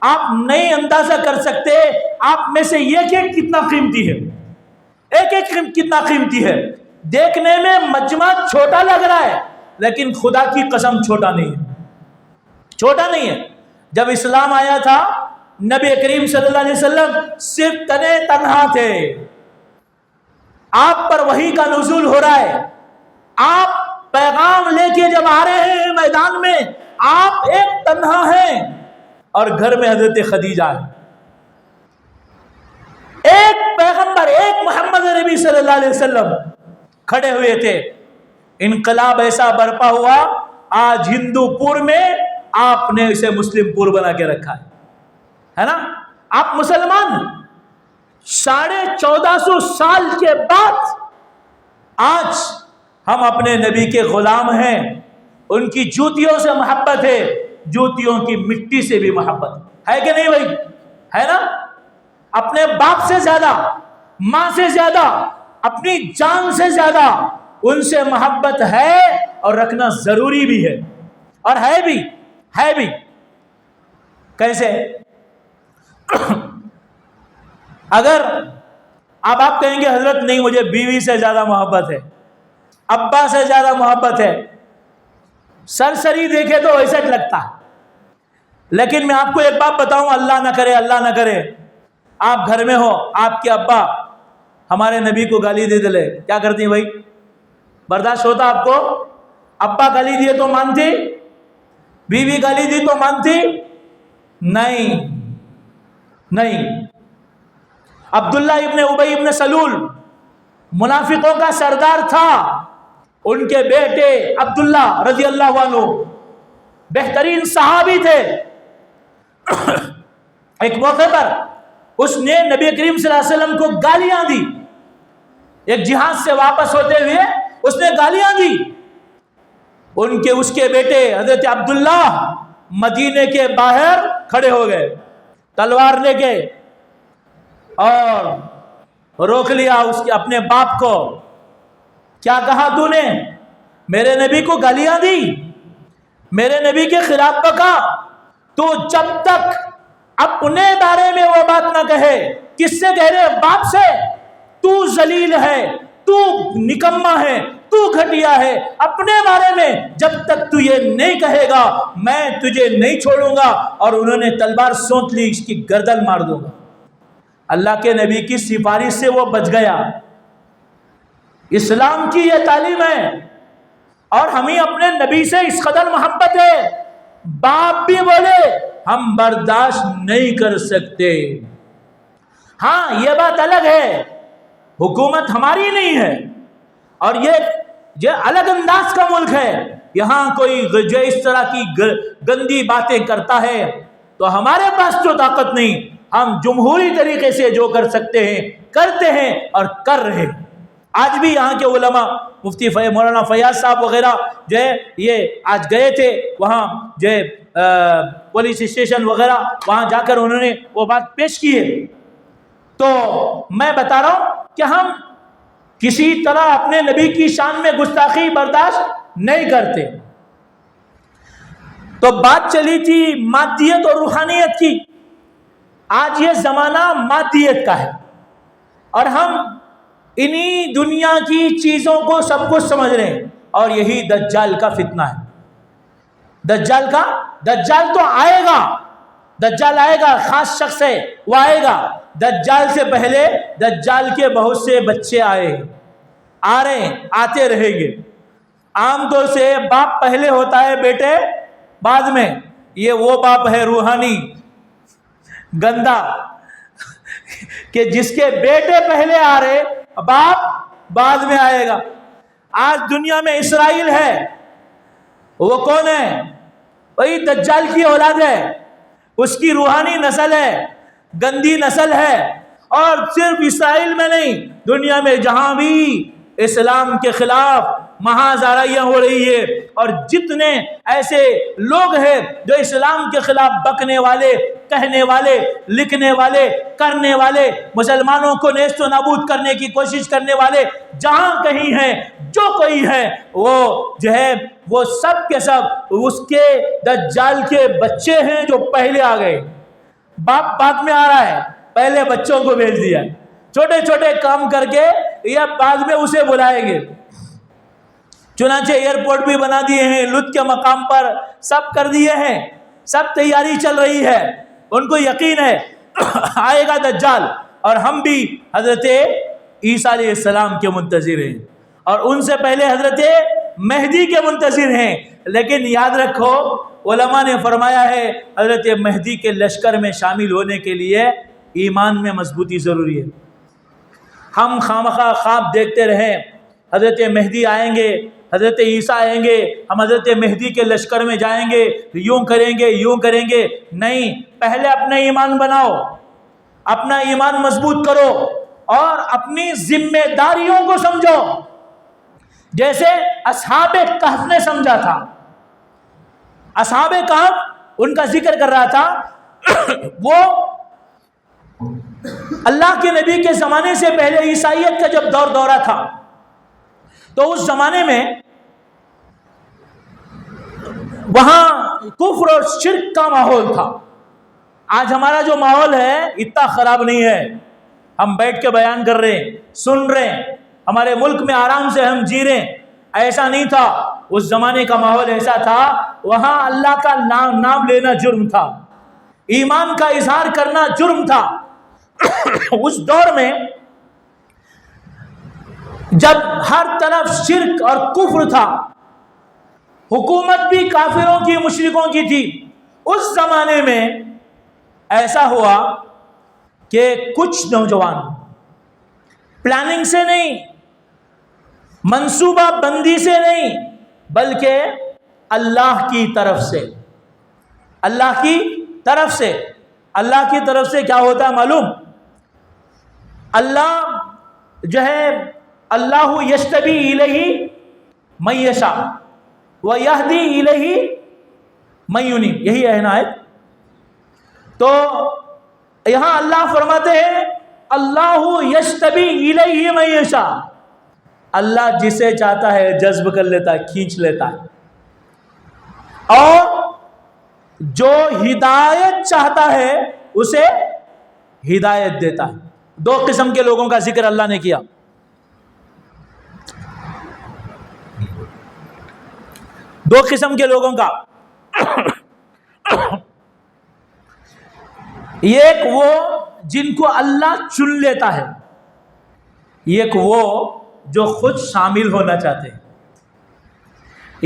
آپ نہیں اندازہ کر سکتے آپ میں سے ایک ایک کتنا قیمتی ہے، ایک ایک کتنا قیمتی ہے۔ دیکھنے میں مجمع چھوٹا لگ رہا ہے لیکن خدا کی قسم چھوٹا نہیں ہے، چھوٹا نہیں ہے۔ جب اسلام آیا تھا نبی کریم صلی اللہ علیہ وسلم صرف تنہا تھے، آپ پر وحی کا نزول ہو رہا ہے، آپ پیغام لے کے جب آ رہے ہیں میدان میں، آپ ایک تنہا ہیں، اور گھر میں حضرت خدیجہ ہے، ایک پیغمبر، ایک محمد نبی صلی اللہ علیہ وسلم کھڑے ہوئے تھے۔ انقلاب ایسا برپا ہوا، آج ہندو پور میں آپ نے اسے مسلم پور بنا کے رکھا ہے نا، آپ مسلمان 1450 سال کے بعد آج ہم اپنے نبی کے غلام ہیں، ان کی جوتیوں سے محبت ہے، جوتیوں کی مٹی سے بھی محبت ہے کہ نہیں بھائی، ہے نا؟ اپنے باپ سے زیادہ، ماں سے زیادہ، اپنی جان سے زیادہ ان سے محبت ہے، اور رکھنا ضروری بھی ہے، اور ہے بھی کیسے؟ اگر اب آپ کہیں گے حضرت نہیں مجھے بیوی سے زیادہ محبت ہے، ابا سے زیادہ محبت ہے، سرسری دیکھے تو ویسا لگتا ہے، لیکن میں آپ کو ایک بات بتاؤں، اللہ نہ کرے آپ گھر میں ہو، آپ کے ابا ہمارے نبی کو گالی دے دلے، کیا کرتی ہیں بھائی؟ برداشت ہوتا آپ کو؟ ابا گالی دیے تو مانتی؟ بیوی گالی دی تو مانتی؟ نہیں۔ عبداللہ ابن ابی ابن سلول منافقوں کا سردار تھا، ان کے بیٹے عبداللہ رضی اللہ عنہ بہترین صحابی تھے۔ ایک موقع پر اس نے نبی کریم صلی اللہ علیہ وسلم کو گالیاں دی، ایک جہاد سے واپس ہوتے ہوئے اس نے گالیاں دی، اس کے بیٹے حضرت عبداللہ مدینے کے باہر کھڑے ہو گئے، تلوار لے کے، اور روک لیا اپنے باپ کو۔ کیا کہا تو نے؟ میرے نبی کو گالیاں دی، میرے نبی کے خلاف بکا، تو جب تک اپنے بارے میں وہ بات نہ کہے. کس سے کہہ رہے؟ باپ سے. تو ذلیل ہے، تو نکما ہے، تو گھٹیا ہے. اپنے بارے میں جب تک تو یہ نہیں کہے گا میں تجھے نہیں چھوڑوں گا. اور انہوں نے تلوار سونت لی، اس کی گردن مار دوں گا. اللہ کے نبی کی سفارش سے وہ بچ گیا. اسلام کی یہ تعلیم ہے. اور ہمیں اپنے نبی سے اس قدر محبت ہے، باپ بھی بولے ہم برداشت نہیں کر سکتے. ہاں یہ بات الگ ہے، حکومت ہماری نہیں ہے اور یہ الگ انداز کا ملک ہے. یہاں کوئی جو اس طرح کی گندی باتیں کرتا ہے تو ہمارے پاس تو طاقت نہیں. ہم جمہوری طریقے سے جو کر سکتے ہیں کرتے ہیں اور کر رہے ہیں. آج بھی یہاں کے علماء مفتی مولانا فیاض صاحب وغیرہ جو ہے یہ آج گئے تھے وہاں جو ہے پولیس اسٹیشن وغیرہ، وہاں جا کر انہوں نے وہ بات پیش کی ہے. تو میں بتا رہا ہوں کہ ہم کسی طرح اپنے نبی کی شان میں گستاخی برداشت نہیں کرتے. تو بات چلی تھی مادیت اور روحانیت کی. آج یہ زمانہ مادیت کا ہے اور ہم انہی دنیا کی چیزوں کو سب کچھ سمجھ رہے ہیں. اور یہی دجال کا فتنہ ہے. دجال تو آئے گا، دجال آئے گا، خاص شخص ہے وہ آئے گا. دجال سے پہلے دجال کے بہت سے بچے آ رہے ہیں، آتے رہیں گے. عام طور سے باپ پہلے ہوتا ہے، بیٹے بعد میں. یہ وہ باپ ہے روحانی گندا کہ جس کے بیٹے پہلے آ رہے، باپ بعد میں آئے گا. آج دنیا میں اسرائیل ہے، وہ کون ہے؟ وہی دجال کی اولاد ہے، اس کی روحانی نسل ہے، گندی نسل ہے. اور صرف اسرائیل میں نہیں، دنیا میں جہاں بھی اسلام کے خلاف مہازاریاں ہو رہی ہے اور جتنے ایسے لوگ ہیں جو اسلام کے خلاف بکنے والے، کہنے والے، لکھنے والے، کرنے والے، مسلمانوں کو نیست و نابود کرنے کی کوشش کرنے والے جہاں کہیں ہیں، جو کوئی ہے، وہ جو ہے وہ سب کے سب اس کے دجال کے بچے ہیں جو پہلے آ گئے. باپ بعد میں آ رہا ہے، پہلے بچوں کو بھیج دیا. چھوٹے چھوٹے کام کر کے یا بعد میں اسے بلائیں گے. چنانچہ ایئرپورٹ بھی بنا دیے ہیں، لط کے مقام پر سب کر دیے ہیں، سب تیاری چل رہی ہے. ان کو یقین ہے آئے گا دجال. اور ہم بھی حضرت عیسیٰ علیہ السلام کے منتظر ہیں اور ان سے پہلے حضرت مہدی کے منتظر ہیں. لیکن یاد رکھو علماء نے فرمایا ہے حضرت مہدی کے لشکر میں شامل ہونے کے لیے ایمان میں مضبوطی ضروری ہے. ہم خامخواہ خواب دیکھتے رہیں حضرت مہدی آئیں گے، حضرت عیسیٰ آئیں گے، ہم حضرت مہدی کے لشکر میں جائیں گے، یوں کریں گے، یوں کریں گے. نہیں، پہلے اپنا ایمان بناؤ، اپنا ایمان مضبوط کرو اور اپنی ذمہ داریوں کو سمجھو جیسے اصحاب کہف نے سمجھا تھا. اصحاب کہف ان کا ذکر کر رہا تھا، وہ اللہ کے نبی کے زمانے سے پہلے عیسائیت کا جب دورہ تھا تو اس زمانے میں وہاں کفر اور شرک کا ماحول تھا. آج ہمارا جو ماحول ہے اتنا خراب نہیں ہے، ہم بیٹھ کے بیان کر رہے ہیں، سن رہے ہیں، ہمارے ملک میں آرام سے ہم جی رہے ہیں. ایسا نہیں تھا. اس زمانے کا ماحول ایسا تھا، وہاں اللہ کا نام لینا جرم تھا، ایمان کا اظہار کرنا جرم تھا. اس دور میں جب ہر طرف شرک اور کفر تھا، حکومت بھی کافروں کی، مشرکوں کی تھی، اس زمانے میں ایسا ہوا کہ کچھ نوجوان پلاننگ سے نہیں، منصوبہ بندی سے نہیں، بلکہ اللہ کی طرف سے، اللہ کی طرف سے. اللہ کی طرف سے کیا ہوتا ہے معلوم؟ اللہ جو ہے اللہ یجتبی الیہ من یشاء ویہدی الیہ من ینیب، یہی ہے نا آیت. تو یہاں اللہ فرماتے ہیں اللہ یجتبی الیہ من یشاء، اللہ جسے چاہتا ہے جذب کر لیتا ہے، کھینچ لیتا ہے. اور جو ہدایت چاہتا ہے اسے ہدایت دیتا ہے۔ دو قسم کے لوگوں کا ذکر اللہ نے کیا۔ دو قسم کے لوگوں کا، ایک وہ جن کو اللہ چن لیتا ہے، ایک وہ جو خود شامل ہونا چاہتے ہیں۔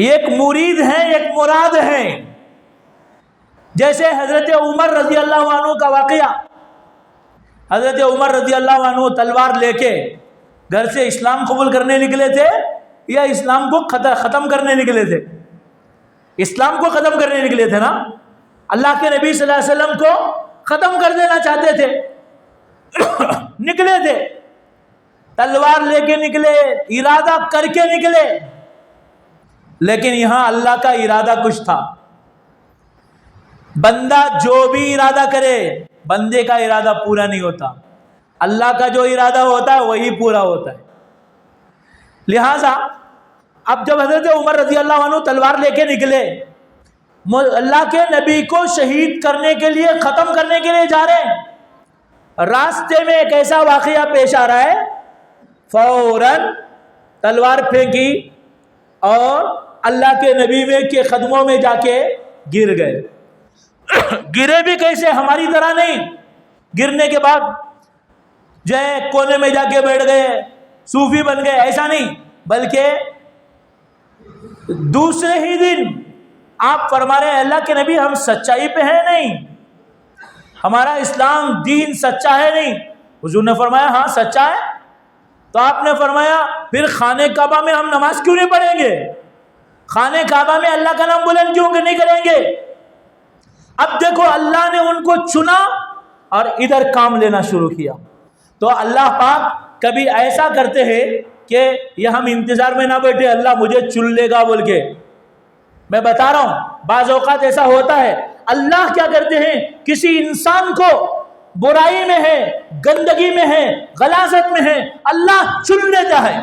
ایک مرید ہیں، ایک مراد ہیں۔ جیسے حضرت عمر رضی اللہ عنہ کا واقعہ، حضرت عمر رضی اللہ عنہ تلوار لے کے گھر سے اسلام قبول کرنے نکلے تھے یا اسلام کو ختم کرنے نکلے تھے؟ اسلام کو ختم کرنے نکلے تھے نا، اللہ کے نبی صلی اللہ علیہ وسلم کو ختم کر دینا چاہتے تھے، نکلے تھے، تلوار لے کے نکلے، ارادہ کر کے نکلے، لیکن یہاں اللہ کا ارادہ کچھ تھا۔ بندہ جو بھی ارادہ کرے، بندے کا ارادہ پورا نہیں ہوتا، اللہ کا جو ارادہ ہوتا ہے وہی پورا ہوتا ہے۔ لہذا اب جب حضرت عمر رضی اللہ عنہ تلوار لے کے نکلے، اللہ کے نبی کو شہید کرنے کے لیے، ختم کرنے کے لیے جا رہے ہیں، راستے میں ایک ایسا واقعہ پیش آ رہا ہے، فوراً تلوار پھینکی اور اللہ کے نبی میں کے قدموں میں جا کے گر گئے۔ گرے بھی کیسے؟ ہماری طرح نہیں، گرنے کے بعد جو ہے کونے میں جا کے بیٹھ گئے، صوفی بن گئے، ایسا نہیں، بلکہ دوسرے ہی دن آپ فرما رہے ہیں اللہ کے نبی ہم سچائی پہ ہیں نہیں، ہمارا اسلام دین سچا ہے نہیں۔ حضور نے فرمایا ہاں سچا ہے۔ تو آپ نے فرمایا پھر خانہ کعبہ میں ہم نماز کیوں نہیں پڑھیں گے؟ خانہ کعبہ میں اللہ کا نام بلند کیوں نہیں کریں گے؟ اب دیکھو اللہ نے ان کو چنا اور ادھر کام لینا شروع کیا۔ تو اللہ پاک کبھی ایسا کرتے ہیں کہ یہ ہم انتظار میں نہ بیٹھے اللہ مجھے چن لے گا بول کے۔ میں بتا رہا ہوں بعض اوقات ایسا ہوتا ہے، اللہ کیا کرتے ہیں، کسی انسان کو برائی میں ہے، گندگی میں ہے، غلاظت میں ہے، اللہ چن لیتا ہے،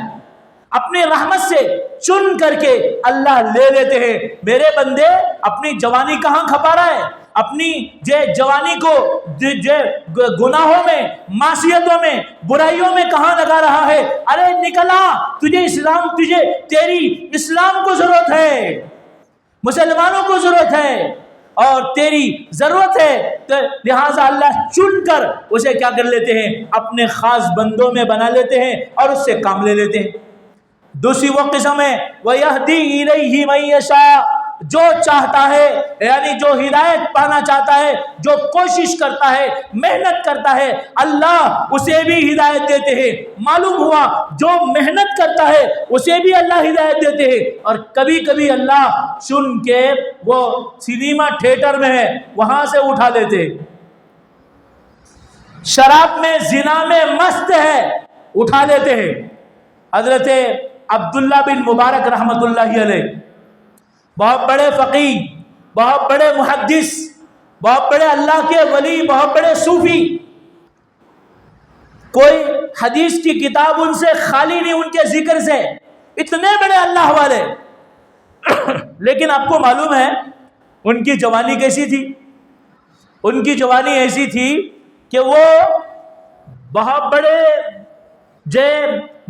اپنی رحمت سے چن کر کے اللہ لے لیتے ہیں۔ میرے بندے اپنی جوانی کہاں کھپا رہا ہے؟ اپنی جوانی کو گناہوں میں، معصیتوں میں، برائیوں میں کہاں لگا رہا ہے؟ ارے نکلا، تجھے تیری اسلام کو ضرورت ہے، مسلمانوں کو ضرورت ہے اور تیری ضرورت ہے، تو لہٰذا اللہ چن کر اسے کیا کر لیتے ہیں، اپنے خاص بندوں میں بنا لیتے ہیں اور اس سے کام لے لیتے ہیں۔ دوسری وہ قسم ہے وَيَهْدِي إِلَيْهِ مَن يَشَاءُ، جو چاہتا ہے، یعنی جو ہدایت پانا چاہتا ہے، جو کوشش کرتا ہے، محنت کرتا ہے، اللہ اسے بھی ہدایت دیتے ہیں۔ معلوم ہوا جو محنت کرتا ہے اسے بھی اللہ ہدایت دیتے ہیں، اور کبھی کبھی اللہ چن کے وہ سنیما تھیٹر میں ہے وہاں سے اٹھا لیتے ہیں، شراب میں زنا میں مست ہے اٹھا لیتے ہیں۔ حضرت عبداللہ بن مبارک رحمۃ اللہ علیہ بہت بڑے فقیہ، بہت بڑے محدث، بہت بڑے اللہ کے ولی، بہت بڑے صوفی، کوئی حدیث کی کتاب ان سے خالی نہیں، ان کے ذکر سے، اتنے بڑے اللہ والے۔ لیکن آپ کو معلوم ہے ان کی جوانی کیسی تھی؟ ان کی جوانی ایسی تھی کہ وہ بہت بڑے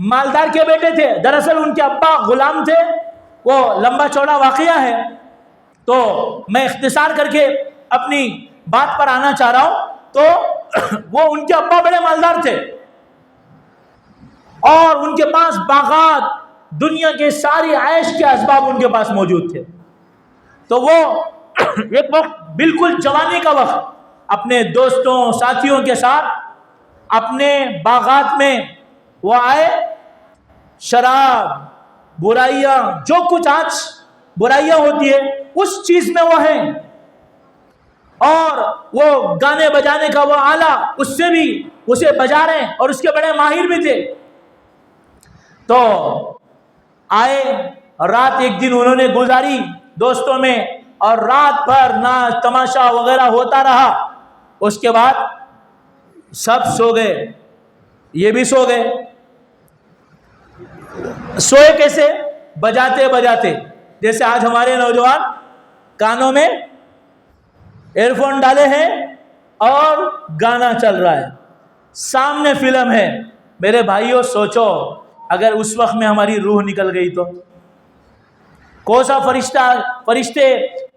مالدار کے بیٹے تھے، دراصل ان کے ابا غلام تھے، وہ لمبا چوڑا واقعہ ہے، تو میں اختصار کر کے اپنی بات پر آنا چاہ رہا ہوں۔ تو وہ ان کے ابا بڑے مالدار تھے اور ان کے پاس باغات، دنیا کے ساری عیش کے اسباب ان کے پاس موجود تھے۔ تو وہ ایک وقت بالکل جوانی کا وقت اپنے دوستوں ساتھیوں کے ساتھ اپنے باغات میں وہ آئے، شراب، برائیاں، جو کچھ آج برائیاں ہوتی ہے اس چیز میں وہ ہیں، اور وہ گانے بجانے کا وہ آلہ اس سے بھی اسے بجا رہے ہیں اور اس کے بڑے ماہر بھی تھے۔ تو آئے، رات ایک دن انہوں نے گزاری دوستوں میں، اور رات بھر ناچ تماشا وغیرہ ہوتا رہا۔ اس کے بعد سب سو گئے، یہ بھی سو گئے۔ سوئے کیسے؟ بجاتے بجاتے، جیسے آج ہمارے نوجوان کانوں میں ایئر فون ڈالے ہیں اور گانا چل رہا ہے، سامنے فلم ہے. میرے بھائیوں سوچو اگر اس وقت میں ہماری روح نکل گئی تو کون سا فرشتے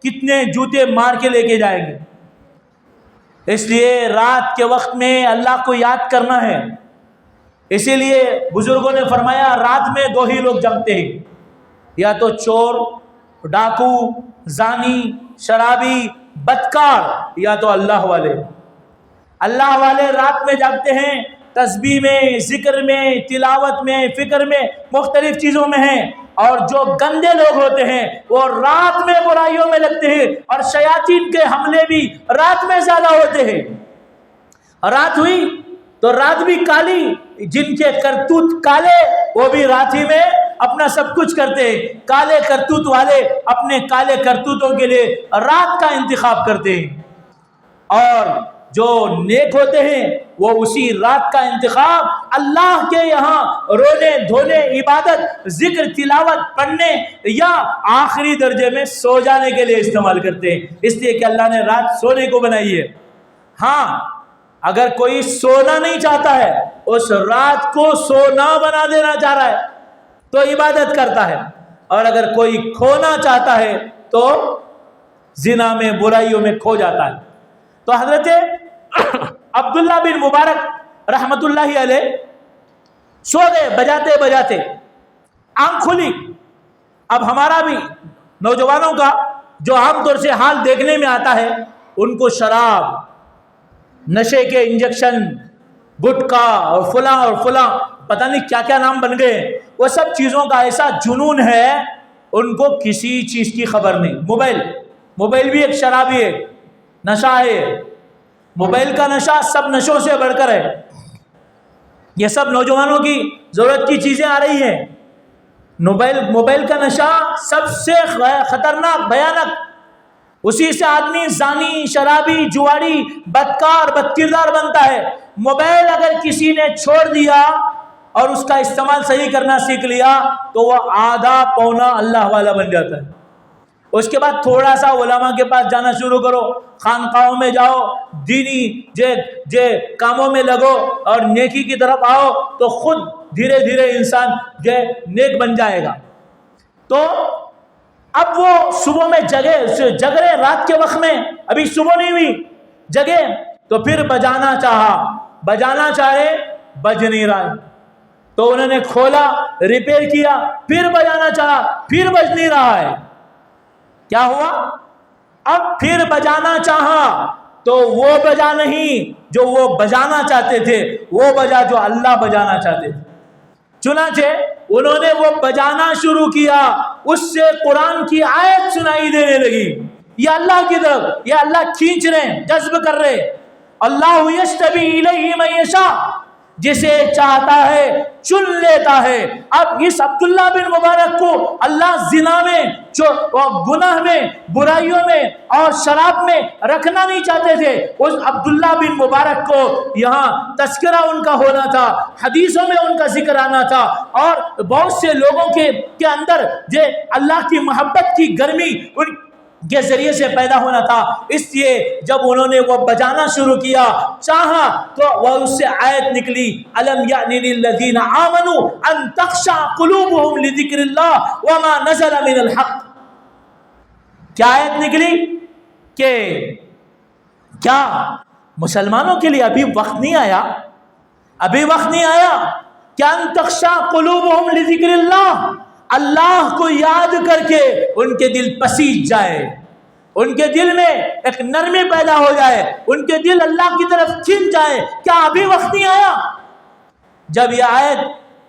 کتنے جوتے مار کے لے کے جائیں گے. اس لیے رات کے وقت میں اللہ کو یاد کرنا ہے. اسی لیے بزرگوں نے فرمایا رات میں دو ہی لوگ جگتے ہیں، یا تو چور، ڈاکو، زانی، شرابی، بدکار، یا تو اللہ والے. اللہ والے رات میں جاگتے ہیں، تسبیح میں، ذکر میں، تلاوت میں، فکر میں، مختلف چیزوں میں ہیں. اور جو گندے لوگ ہوتے ہیں وہ رات میں برائیوں میں لگتے ہیں، اور شیاطین کے حملے بھی رات میں زیادہ ہوتے ہیں. رات ہوئی تو رات بھی کالی، جن کے کرتوت کالے وہ بھی رات ہی میں اپنا سب کچھ کرتے ہیں. کالے کرتوت والے اپنے کالے کرتوتوں کے لیے رات کا انتخاب کرتے ہیں، اور جو نیک ہوتے ہیں وہ اسی رات کا انتخاب اللہ کے یہاں رونے دھونے، عبادت، ذکر، تلاوت، پڑھنے یا آخری درجے میں سو جانے کے لیے استعمال کرتے ہیں. اس لیے کہ اللہ نے رات سونے کو بنائی ہے. ہاں اگر کوئی سونا نہیں چاہتا ہے، اس رات کو سونا بنا دینا چاہ رہا ہے تو عبادت کرتا ہے، اور اگر کوئی کھونا چاہتا ہے تو زنا میں، برائیوں میں کھو جاتا ہے. تو حضرت عبداللہ بن مبارک رحمت اللہ علیہ سو گئے بجاتے بجاتے، آنکھ کھلی. اب ہمارا بھی نوجوانوں کا جو عام طور سے حال دیکھنے میں آتا ہے، ان کو شراب، نشے کے انجیکشن، گٹکا اور فلاں پتہ نہیں کیا کیا نام بن گئے، وہ سب چیزوں کا ایسا جنون ہے ان کو کسی چیز کی خبر نہیں. موبائل بھی ایک شرابی ہے، نشہ ہے. موبائل کا نشہ سب نشوں سے بڑھ کر ہے. یہ سب نوجوانوں کی ضرورت کی چیزیں آ رہی ہیں. موبائل کا نشہ سب سے خطرناک، بھیانک. اسی سے آدمی زانی، شرابی، جواری، بدکار، بدکردار بنتا ہے. موبائل اگر کسی نے چھوڑ دیا اور اس کا استعمال صحیح کرنا سیکھ لیا تو وہ آدھا پونا اللہ والا بن جاتا ہے. اس کے بعد تھوڑا سا علماء کے پاس جانا شروع کرو، خانقاہوں میں جاؤ، دینی کاموں میں لگو اور نیکی کی طرف آؤ تو خود دھیرے دھیرے انسان نیک بن جائے گا. تو اب وہ صبح میں جگ رہے، رات کے وقت میں، ابھی صبح نہیں ہوئی، جگے تو پھر بجانا چاہے بج نہیں رہا ہے. تو انہوں نے کھولا، ریپیئر کیا، پھر بجانا چاہا، پھر بج نہیں رہا ہے. کیا ہوا؟ اب پھر بجانا چاہا تو وہ بجا نہیں جو وہ بجانا چاہتے تھے، وہ بجا جو اللہ بجانا چاہتے تھے. چنانچہ انہوں نے وہ بجانا شروع کیا، اس سے قرآن کی آیت سنائی دینے لگی. یہ اللہ کی طرف، یہ اللہ کھینچ رہے، جذب کر رہے. اللہ یجتبی الیہ من یشاء، جسے چاہتا ہے چن لیتا ہے. اب اس عبداللہ بن مبارک کو اللہ زنا میں، گناہ میں، برائیوں میں اور شراب میں رکھنا نہیں چاہتے تھے. اس عبداللہ بن مبارک کو یہاں تذکرہ ان کا ہونا تھا، حدیثوں میں ان کا ذکر آنا تھا، اور بہت سے لوگوں کے اندر اللہ کی محبت کی گرمی ان کے ذریعے سے پیدا ہونا تھا. اس لیے جب انہوں نے وہ بجانا شروع کیا، چاہا تو وہ اس سے آیت نکلی، الم یأن للذین آمنوا ان تخشع قلوبهم لذکر اللہ وما نزل من الحق. کیا آیت نکلی کہ کیا مسلمانوں کے لیے ابھی وقت نہیں آیا کہ ان تخشع قلوبهم لذکر اللہ، اللہ کو یاد کر کے ان کے دل پسیج جائے، ان کے دل میں ایک نرمی پیدا ہو جائے، ان کے دل اللہ کی طرف کھنچ جائے. کیا ابھی وقت نہیں آیا؟ جب یہ آیت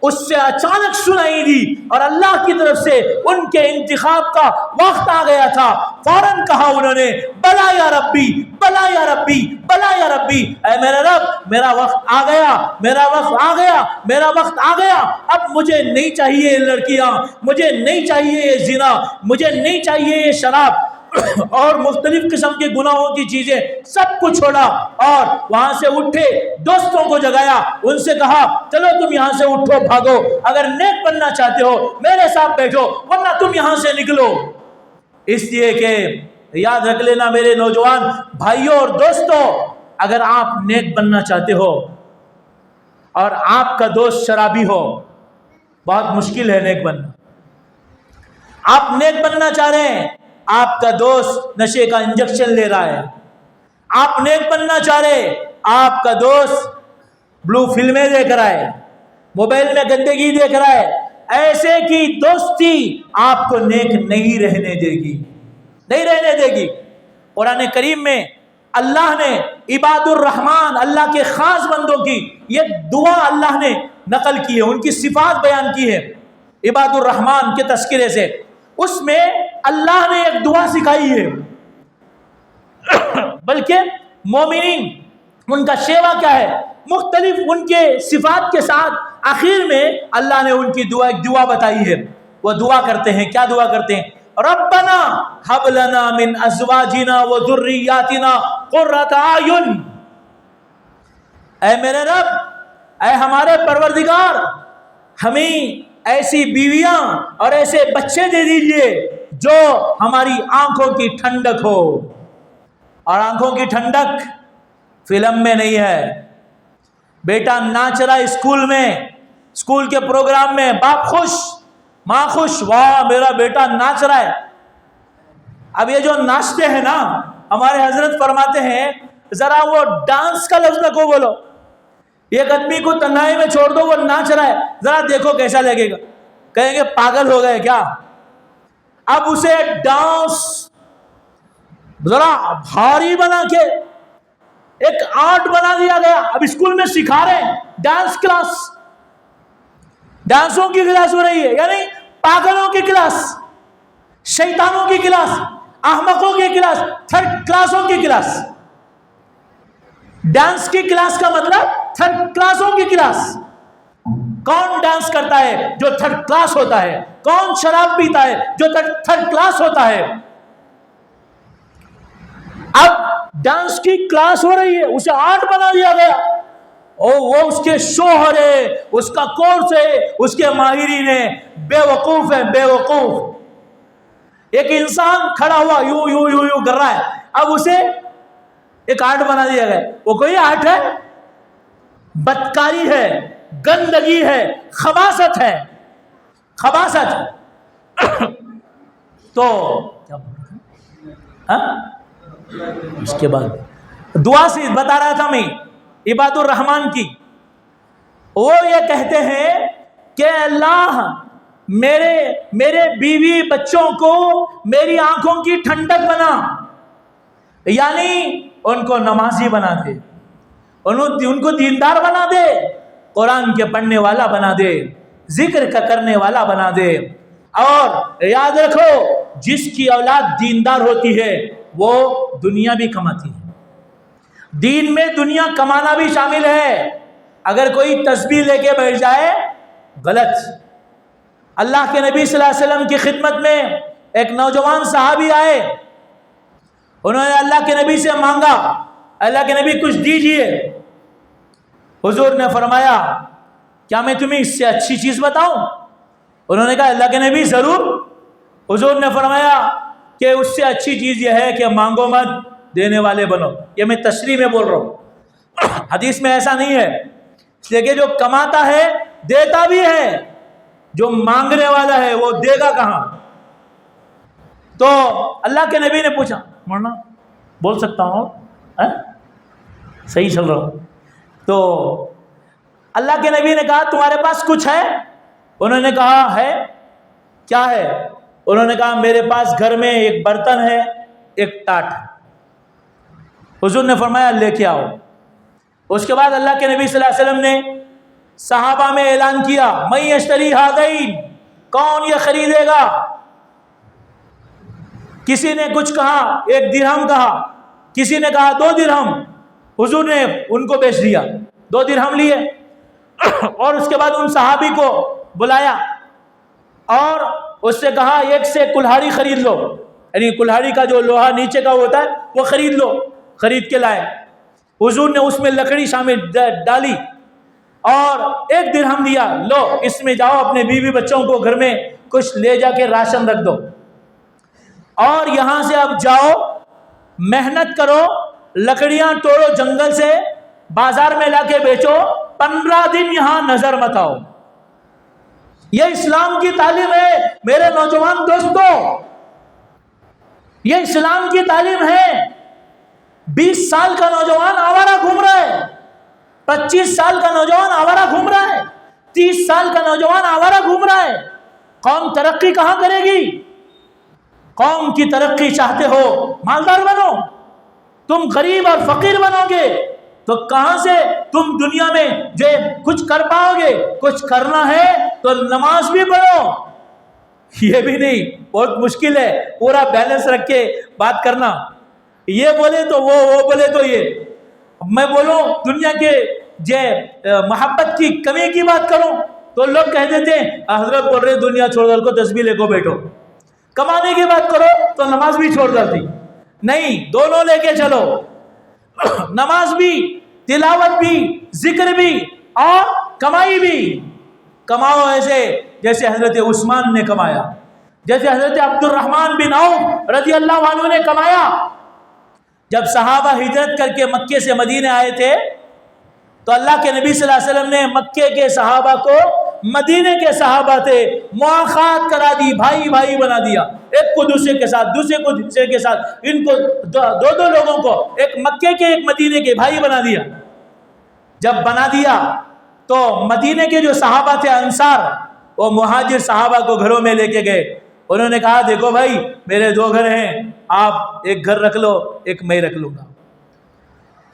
اس سے اچانک سنائی دی اور اللہ کی طرف سے ان کے انتخاب کا وقت آ گیا تھا، فوراً کہا انہوں نے، بلا یا ربی، بلا یا ربی، بلا یا ربی، اے میرا رب، میرا وقت آ گیا، میرا وقت آ گیا، میرا وقت آ گیا. اب مجھے نہیں چاہیے یہ لڑکیاں، مجھے نہیں چاہیے یہ زنا، مجھے نہیں چاہیے یہ شراب اور مختلف قسم کے گناہوں کی چیزیں. سب کو چھوڑا اور وہاں سے اٹھے، دوستوں کو جگایا، ان سے کہا چلو تم یہاں سے اٹھو، بھاگو، اگر نیک بننا چاہتے ہو میرے ساتھ بیٹھو، ورنہ تم یہاں سے نکلو. اس لیے کہ یاد رکھ لینا میرے نوجوان بھائیوں اور دوستوں، اگر آپ نیک بننا چاہتے ہو اور آپ کا دوست شرابی ہو، بہت مشکل ہے نیک بننا. آپ نیک بننا چاہ رہے ہیں، آپ کا دوست نشے کا انجیکشن لے رہا ہے. آپ نیک بننا چاہ رہے، آپ کا دوست بلو فلمیں دیکھ رہا ہے، موبائل میں گندگی دیکھ رہا ہے. ایسے کی دوستی آپ کو نیک نہیں رہنے دے گی، نہیں رہنے دے گی. قرآن کریم میں اللہ نے عباد الرحمن، اللہ کے خاص بندوں کی یہ دعا اللہ نے نقل کی ہے، ان کی صفات بیان کی ہے عباد الرحمن کے تذکرے سے. اس میں اللہ نے ایک دعا سکھائی ہے، بلکہ مومنین ان کا شیوا کیا ہے، مختلف ان کے صفات کے ساتھ آخر میں اللہ نے ان کی ایک دعا بتائی ہے. وہ دعا کرتے ہیں، کیا دعا کرتے ہیں؟ ربنا ہب لنا من ازواجنا و ذریاتنا قرۃ اعین. اے میرے رب، اے ہمارے پروردگار، ہمیں ایسی بیویاں اور ایسے بچے دے دیجئے جو ہماری آنکھوں کی ٹھنڈک ہو. اور آنکھوں کی ٹھنڈک فلم میں نہیں ہے. بیٹا ناچ رہا اسکول میں، اسکول کے پروگرام میں، باپ خوش، ماں خوش، واہ میرا بیٹا ناچ رہا ہے. اب یہ جو ناچتے ہیں نا، ہمارے حضرت فرماتے ہیں ذرا وہ ڈانس کا لفظ نہ کو بولو. ایک آدمی کو تنہائی میں چھوڑ دو، وہ ناچ رہا ہے، ذرا دیکھو کیسا لگے گا. کہیں گے پاگل ہو گئے کیا. اب اسے ڈانس ذرا بھاری بنا کے ایک آرٹ بنا دیا گیا. اب اسکول میں سکھا رہے ہیں ڈانس کلاس، ڈانسوں کی کلاس ہو رہی ہے، یعنی پاگلوں کی کلاس، شیطانوں کی کلاس، احمقوں کی کلاس، تھرڈ کلاسوں کی کلاس. ڈانس کی کلاس کا مطلب تھرڈ کلاسوں کی کلاس. کون ڈانس کرتا ہے؟ جو تھرڈ کلاس ہوتا ہے. کون شراب پیتا ہے؟ جو تھرڈ کلاس ہوتا ہے. اب ڈانس کی کلاس ہو رہی ہے، اسے آرٹ بنا دیا گیا. وہ اس کے شوہر ہے، اس کا کورس ہے، اس کے ماہرین ہیں. بے وقوف ہے، بے وقوف. ایک انسان کھڑا ہوا یوں یوں یوں یوں کر رہا ہے، اب اسے ایک آرٹ بنا دیا گیا. وہ کوئی آرٹ ہے؟ بدکاری ہے، گندگی ہے، خباثت ہے، خباثت. تو اس کے بعد دعا سے بتا رہا تھا میں عباد الرحمن کی. وہ یہ کہتے ہیں کہ اللہ میرے بیوی بچوں کو میری آنکھوں کی ٹھنڈک بنا، یعنی ان کو نمازی بنا دے، ان کو دیندار بنا دے، قرآن کے پڑھنے والا بنا دے، ذکر کا کرنے والا بنا دے. اور یاد رکھو جس کی اولاد دیندار ہوتی ہے وہ دنیا بھی کماتی ہے. دین میں دنیا کمانا بھی شامل ہے. اگر کوئی تسبیح لے کے بیٹھ جائے غلط. اللہ کے نبی صلی اللہ علیہ وسلم کی خدمت میں ایک نوجوان صحابی آئے، انہوں نے اللہ کے نبی سے مانگا، اللہ کے نبی کچھ دیجئے. حضور نے فرمایا کیا میں تمہیں اس سے اچھی چیز بتاؤں؟ انہوں نے کہا اللہ کے نبی ضرور. حضور نے فرمایا کہ اس سے اچھی چیز یہ ہے کہ مانگو مت، دینے والے بنو. یہ میں تشریح میں بول رہا ہوں، حدیث میں ایسا نہیں ہے. اس لیے کہ جو کماتا ہے دیتا بھی ہے، جو مانگنے والا ہے وہ دے گا کہاں. تو اللہ کے نبی نے پوچھا، مولانا بول سکتا ہوں صحیح چل رہا ہوں. تو اللہ کے نبی نے کہا تمہارے پاس کچھ ہے؟ انہوں نے کہا ہے. کیا ہے؟ انہوں نے کہا میرے پاس گھر میں ایک برتن ہے، ایک ٹاٹ. حضور نے فرمایا لے کے آؤ. اس کے بعد اللہ کے نبی صلی اللہ علیہ وسلم نے صحابہ میں اعلان کیا من یشتری ہذین، کون یہ خریدے گا؟ کسی نے کچھ کہا، 1 درہم کہا، کسی نے کہا 2 درہم. حضور نے ان کو بیچ دیا، 2 درہم لیے. اور اس کے بعد ان صحابی کو بلایا اور اس سے کہا 1 سے کلہاڑی خرید لو، یعنی کلہاڑی کا جو لوہا نیچے کا ہوتا ہے وہ خرید لو. خرید کے لائے. حضور نے اس میں لکڑی شامل ڈالی اور 1 درہم دیا، لو اس میں جاؤ اپنے بیوی بچوں کو گھر میں کچھ لے جا کے راشن رکھ دو، اور یہاں سے اب جاؤ محنت کرو، لکڑیاں توڑو جنگل سے، بازار میں لا کے بیچو، 15 دن یہاں نظر مت آؤ۔ یہ اسلام کی تعلیم ہے میرے نوجوان دوستوں، یہ اسلام کی تعلیم ہے۔ 20 سال کا نوجوان آوارہ گھوم رہا ہے، 25 سال کا نوجوان آوارہ گھوم رہا ہے، 30 سال کا نوجوان آوارہ گھوم رہا ہے۔ قوم ترقی کہاں کرے گی؟ قوم کی ترقی چاہتے ہو مالدار بنو، تم غریب اور فقیر بنو گے تو کہاں سے تم دنیا میں جو کچھ کر پاؤ گے؟ کچھ کرنا ہے تو نماز بھی پڑھو، یہ بھی نہیں، بہت مشکل ہے پورا بیلنس رکھ کے بات کرنا، یہ بولے تو وہ بولے تو یہ۔ میں بولوں دنیا کے محبت کی کمی کی بات کروں تو لوگ کہہ دیتے ہیں حضرت بول رہے دنیا چھوڑ کر کو تسبیح لے کو بیٹھو، کمانے کی بات کرو تو نماز بھی چھوڑ دیتی، نہیں، دونوں لے کے چلو، نماز بھی، تلاوت بھی، ذکر بھی اور کمائی بھی۔ کماؤ ایسے جیسے حضرت عثمان نے کمایا، جیسے حضرت عبد الرحمن بن عوف رضی اللہ عنہ نے کمایا۔ جب صحابہ ہجرت کر کے مکے سے مدینے آئے تھے تو اللہ کے نبی صلی اللہ علیہ وسلم نے مکے کے صحابہ کو مدینے کے صحابہ تھے مواخات کرا دی، بھائی بھائی بنا دیا، ایک کو دوسرے کے ساتھ، دوسرے کو دوسرے کے ساتھ، ان کو دو لوگوں کو ایک مکے کے ایک مدینے کے بھائی بنا دیا۔ جب بنا دیا تو مدینے کے جو صحابہ تھے انصار، وہ مہاجر صحابہ کو گھروں میں لے کے گئے، انہوں نے کہا دیکھو بھائی میرے 2 گھر ہیں، آپ ایک گھر رکھ لو، ایک میں رکھ لوں گا،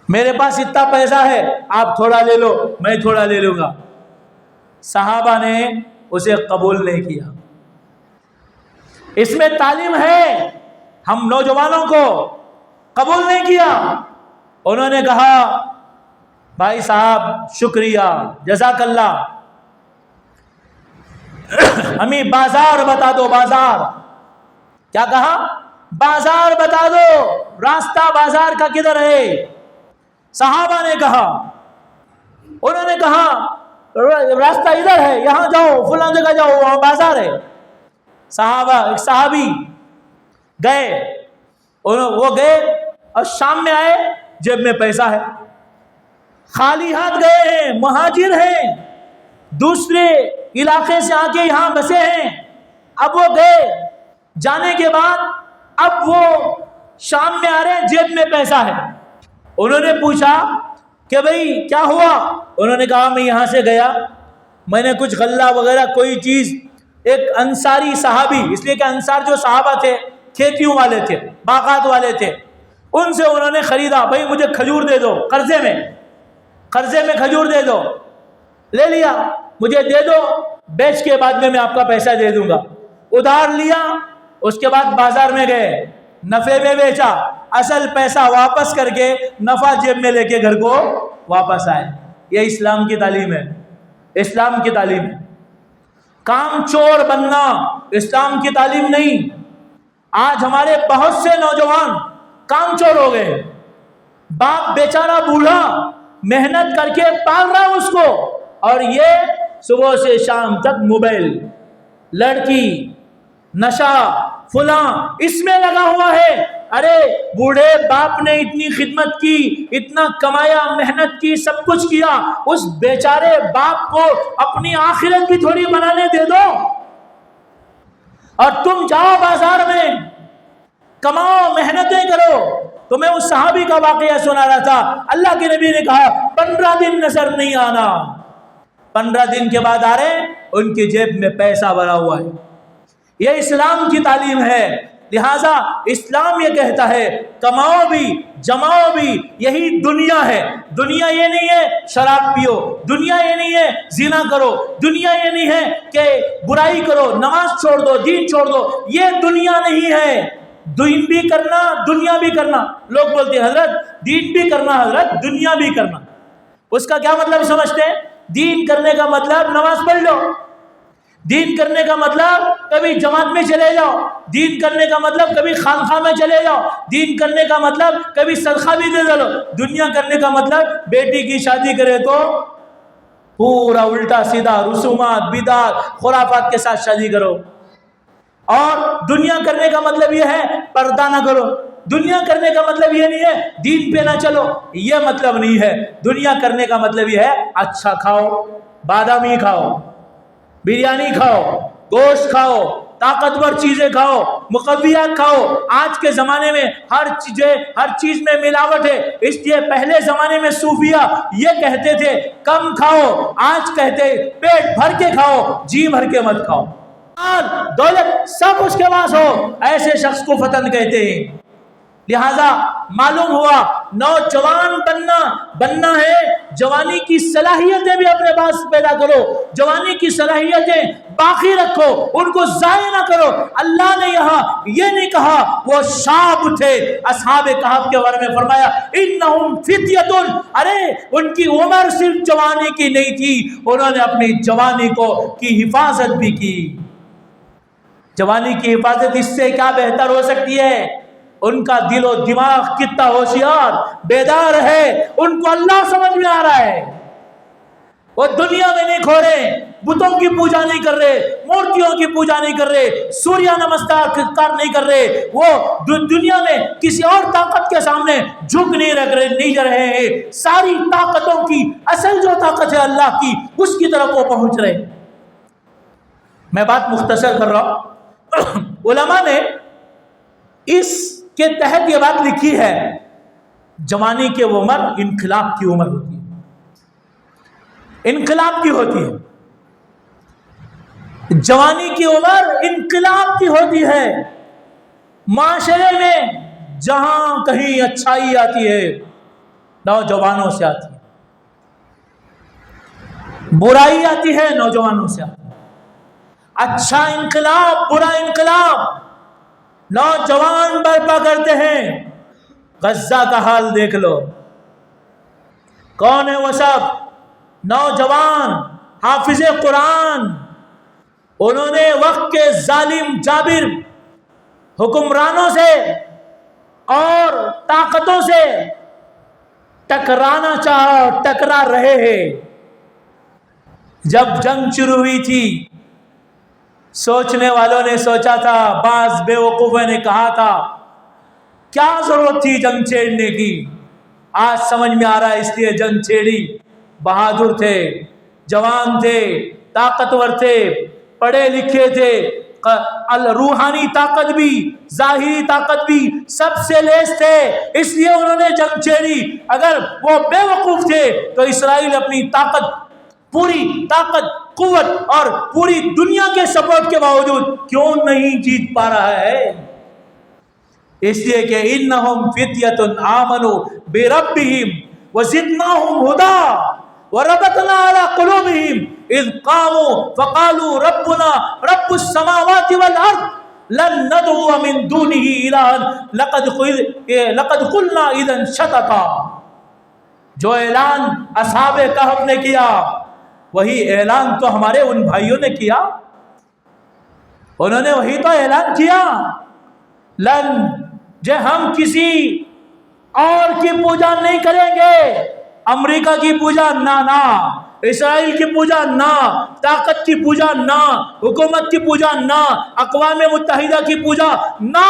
میرے پاس اتنا پیسہ ہے، آپ تھوڑا لے لو، میں تھوڑا لے لوں گا۔ صحابہ نے اسے قبول نہیں کیا۔ اس میں تعلیم ہے، ہم نوجوانوں کو قبول نہیں کیا۔ انہوں نے کہا بھائی صاحب شکریہ، جزاک اللہ، ہمیں بازار بتا دو، بازار۔ کیا کہا؟ بازار بتا دو، راستہ بازار کا کدھر ہے؟ صحابہ نے کہا، انہوں نے کہا راستہ ادھر ہے، یہاں جاؤ، فلاں جگہ جاؤ، وہاں بازار ہے۔ ایک صحابی گئے، وہ گئے اور شام میں آئے، جیب میں پیسہ ہے، خالی ہاتھ گئے ہیں، مہاجر ہیں، دوسرے علاقے سے آ کے یہاں بسے ہیں۔ اب وہ گئے، جانے کے بعد اب وہ شام میں آ رہے ہیں، جیب میں پیسہ ہے۔ انہوں نے پوچھا کہ بھئی کیا ہوا؟ انہوں نے کہا میں یہاں سے گیا، میں نے کچھ غلہ وغیرہ کوئی چیز، ایک انصاری صحابی، اس لیے کہ انصار جو صحابہ تھے کھیتیوں والے تھے، باغات والے تھے، ان سے انہوں نے خریدا، بھئی مجھے کھجور دے دو، قرضے میں کھجور دے دو، لے لیا، مجھے دے دو، بیچ کے بعد میں آپ کا پیسہ دے دوں گا۔ ادھار لیا، اس کے بعد بازار میں گئے، نفع میں بیچا، اصل پیسہ واپس کر کے نفع جیب میں لے کے گھر کو واپس آئے۔ یہ اسلام کی تعلیم ہے، اسلام کی تعلیم ہے۔ کام چور بننا اسلام کی تعلیم نہیں۔ آج ہمارے بہت سے نوجوان کام چور ہو گئے، باپ بیچارہ بوڑھا محنت کر کے پال رہا اس کو، اور یہ صبح سے شام تک موبائل، لڑکی، نشہ، فلاں اس میں لگا ہوا ہے۔ ارے بوڑھے باپ نے اتنی خدمت کی، اتنا کمایا، محنت کی، سب کچھ کیا، اس بیچارے باپ کو اپنی آخرت بھی تھوڑی بنانے دے دو۔ اور تم جاؤ بازار میں، کماؤ، محنتیں کرو۔ تو میں اس صحابی کا واقعہ سنا رہا تھا، اللہ کے نبی نے کہا 15 دن نظر نہیں آنا، 15 دن کے بعد آ رہے، ان کی جیب میں پیسہ بھرا ہوا ہے۔ یہ اسلام کی تعلیم ہے۔ لہذا اسلام یہ کہتا ہے کماؤ بھی، جماؤ بھی، یہی دنیا ہے۔ دنیا یہ نہیں ہے شراب پیو، دنیا یہ نہیں ہے زنا کرو، دنیا یہ نہیں ہے کہ برائی کرو، نماز چھوڑ دو، دین چھوڑ دو، یہ دنیا نہیں ہے۔ دین بھی کرنا، دنیا بھی کرنا۔ لوگ بولتے ہیں حضرت دین بھی کرنا، حضرت دنیا بھی کرنا۔ اس کا کیا مطلب سمجھتے ہیں؟ دین کرنے کا مطلب نماز پڑھ لو، دین کرنے کا مطلب کبھی جماعت میں چلے جاؤ، دین کرنے کا مطلب کبھی خانقاہ میں چلے جاؤ، دین کرنے کا مطلب کبھی صدقہ بھی دے دو۔ دنیا کرنے کا مطلب بیٹی کی شادی کرے تو پورا الٹا سیدھا رسومات، بدعات، خرافات کے ساتھ شادی کرو۔ اور دنیا کرنے کا مطلب یہ ہے پردہ نہ کرو، دنیا کرنے کا مطلب یہ نہیں ہے دین پہ نہ چلو، یہ مطلب نہیں ہے۔ دنیا کرنے کا مطلب یہ ہے اچھا کھاؤ، بادامی کھاؤ، بریانی کھاؤ، گوشت کھاؤ، طاقتور چیزیں کھاؤ، مقویات کھاؤ۔ آج کے زمانے میں ہر چیز میں ملاوٹ ہے، اس لیے پہلے زمانے میں صوفیہ یہ کہتے تھے کم کھاؤ، آج کہتے پیٹ بھر کے کھاؤ، جی بھر کے مت کھاؤ۔ دولت سب اس کے پاس ہو، ایسے شخص کو فتن کہتے ہیں۔ لہذا معلوم ہوا نوجوان بننا ہے، جوانی کی صلاحیتیں بھی اپنے پاس پیدا کرو، جوانی کی صلاحیتیں باقی رکھو، ان کو ضائع نہ کرو۔ اللہ نے یہاں یہ نہیں کہا وہ شاب تھے، اصحاب کہف کے بارے میں فرمایا انہم فتیۃ، ارے ان کی عمر صرف جوانی کی نہیں تھی، انہوں نے اپنی جوانی کی حفاظت بھی کی۔ جوانی کی حفاظت اس سے کیا بہتر ہو سکتی ہے؟ ان کا دل و دماغ کتنا ہوشیار بیدار ہے، ان کو اللہ سمجھ میں آ رہا ہے، وہ دنیا میں نہیں کھو رہے، بتوں کی پوجا نہیں کر رہے، مورتیوں کی پوجا نہیں کر رہے، سوریہ نمسکار نہیں کر رہے، وہ دنیا میں کسی اور طاقت کے سامنے جھک نہیں رہے ہیں، ساری طاقتوں کی اصل جو طاقت ہے اللہ کی، اس کی طرف وہ پہنچ رہے۔ میں بات مختصر کر رہا ہوں، علماء نے اس کے تحت یہ بات لکھی ہے جوانی کی عمر انقلاب کی عمر ہوتی ہے، انقلاب کی ہوتی ہے، جوانی کی عمر انقلاب کی ہوتی ہے۔ معاشرے میں جہاں کہیں اچھائی آتی ہے نوجوانوں سے آتی ہے، برائی آتی ہے نوجوانوں سے آتی ہے، اچھا انقلاب برا انقلاب نوجوان برپا کرتے ہیں۔ غزہ کا حال دیکھ لو، کون ہے وہ سب؟ نوجوان حافظ قرآن، انہوں نے وقت کے ظالم جابر حکمرانوں سے اور طاقتوں سے ٹکرانا چاہا اور ٹکرا رہے ہیں۔ جب جنگ شروع ہوئی تھی، سوچنے والوں نے سوچا تھا، بعض بے وقوفوں نے کہا تھا کیا ضرورت تھی جنگ چھیڑنے کی، آج سمجھ میں آ رہا ہے اس لیے جنگ چھیڑی۔ بہادر تھے، جوان تھے، طاقتور تھے، پڑھے لکھے تھے، روحانی طاقت بھی ظاہری طاقت بھی سب سے لیس تھے، اس لیے انہوں نے جنگ چھیڑی۔ اگر وہ بے وقوف تھے تو اسرائیل اپنی پوری طاقت قوت اور پوری دنیا کے سپورٹ کے باوجود کیوں نہیں جیت پا رہا ہے؟ اس لیے کہ انہم فتیۃ آمنوا بربہم وزدناہم ھدا وربطنا علی قلوبہم اذ قاموا فقالوا ربنا رب السماوات والارض لن ندعو من دونہ الہا لقد قلنا اذا شططا۔ جو اعلان اصحاب کہف نے کیا وہی اعلان تو ہمارے ان بھائیوں نے کیا، انہوں نے وہی تو اعلان کیا، ہم کسی اور کی پوجا نہیں کریں گے، امریکہ کی پوجا نہ، اسرائیل کی پوجا نہ، طاقت کی پوجا نہ، حکومت کی پوجا نہ، اقوام متحدہ کی پوجا نہ۔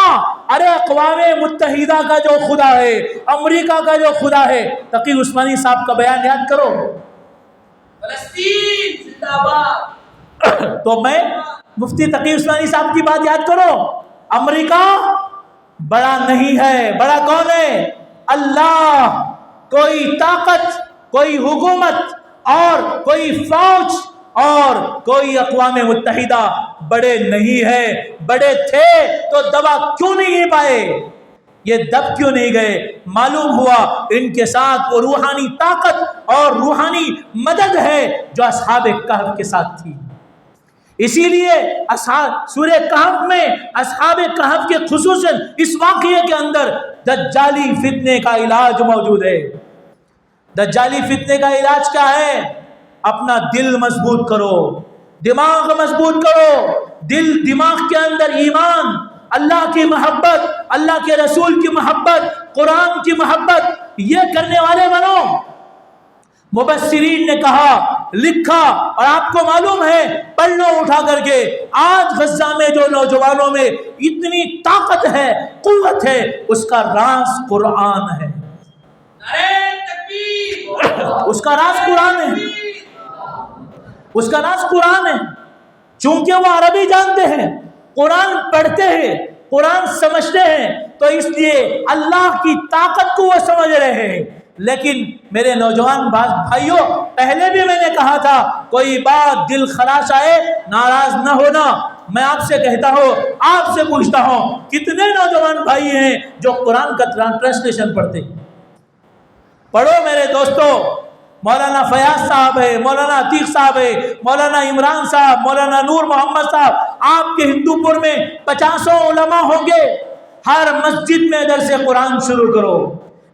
ارے اقوام متحدہ کا جو خدا ہے، امریکہ کا جو خدا ہے، تقی عثمانی صاحب کا بیان یاد کرو، فلسطین زندہ باد۔ تو میں مفتی تقی عثمانی صاحب کی بات یاد کرو، امریکہ بڑا نہیں ہے، بڑا کون ہے؟ اللہ۔ کوئی طاقت، کوئی حکومت اور کوئی فوج اور کوئی اقوام متحدہ بڑے نہیں ہے، بڑے تھے تو دبا کیوں نہیں پائے؟ یہ دب کیوں نہیں گئے؟ معلوم ہوا ان کے ساتھ وہ روحانی طاقت اور روحانی مدد ہے جو اصحاب کہف کے ساتھ تھی۔ اسی لیے سورہ کہف میں اصحاب کہف کے خصوصاً اس واقعے کے اندر دجالی فتنے کا علاج موجود ہے۔ دجالی فتنے کا علاج کیا ہے؟ اپنا دل مضبوط کرو، دماغ مضبوط کرو، دل دماغ کے اندر ایمان، اللہ کی محبت، اللہ کے رسول کی محبت، قرآن کی محبت، یہ کرنے والے بنو۔ مبصرین نے کہا، لکھا، اور آپ کو معلوم ہے پڑھ لو اٹھا کر کے، آج غزہ میں جو نوجوانوں میں اتنی طاقت ہے، قوت ہے، اس کا راز قرآن ہے۔ اس کا راز قرآن ہے، اس کا راز قرآن ہے۔ چونکہ وہ عربی جانتے ہیں، قرآن پڑھتے ہیں، قرآن سمجھتے ہیں، تو اس لیے اللہ کی طاقت کو وہ سمجھ رہے ہیں۔ لیکن میرے نوجوان بھائیوں، پہلے بھی میں نے کہا تھا، کوئی بات دل خراش آئے ناراض نہ ہونا۔ میں آپ سے کہتا ہوں، آپ سے پوچھتا ہوں، کتنے نوجوان بھائی ہیں جو قرآن کا ٹرانسلیشن پڑھتے ہیں؟ پڑھو میرے دوستو، مولانا فیاض صاحب ہے، مولانا عتیق صاحب ہے، مولانا عمران صاحب، مولانا نور محمد صاحب، آپ کے ہندو پور میں 50 علماء ہوں گے۔ ہر مسجد میں درس قرآن شروع کرو،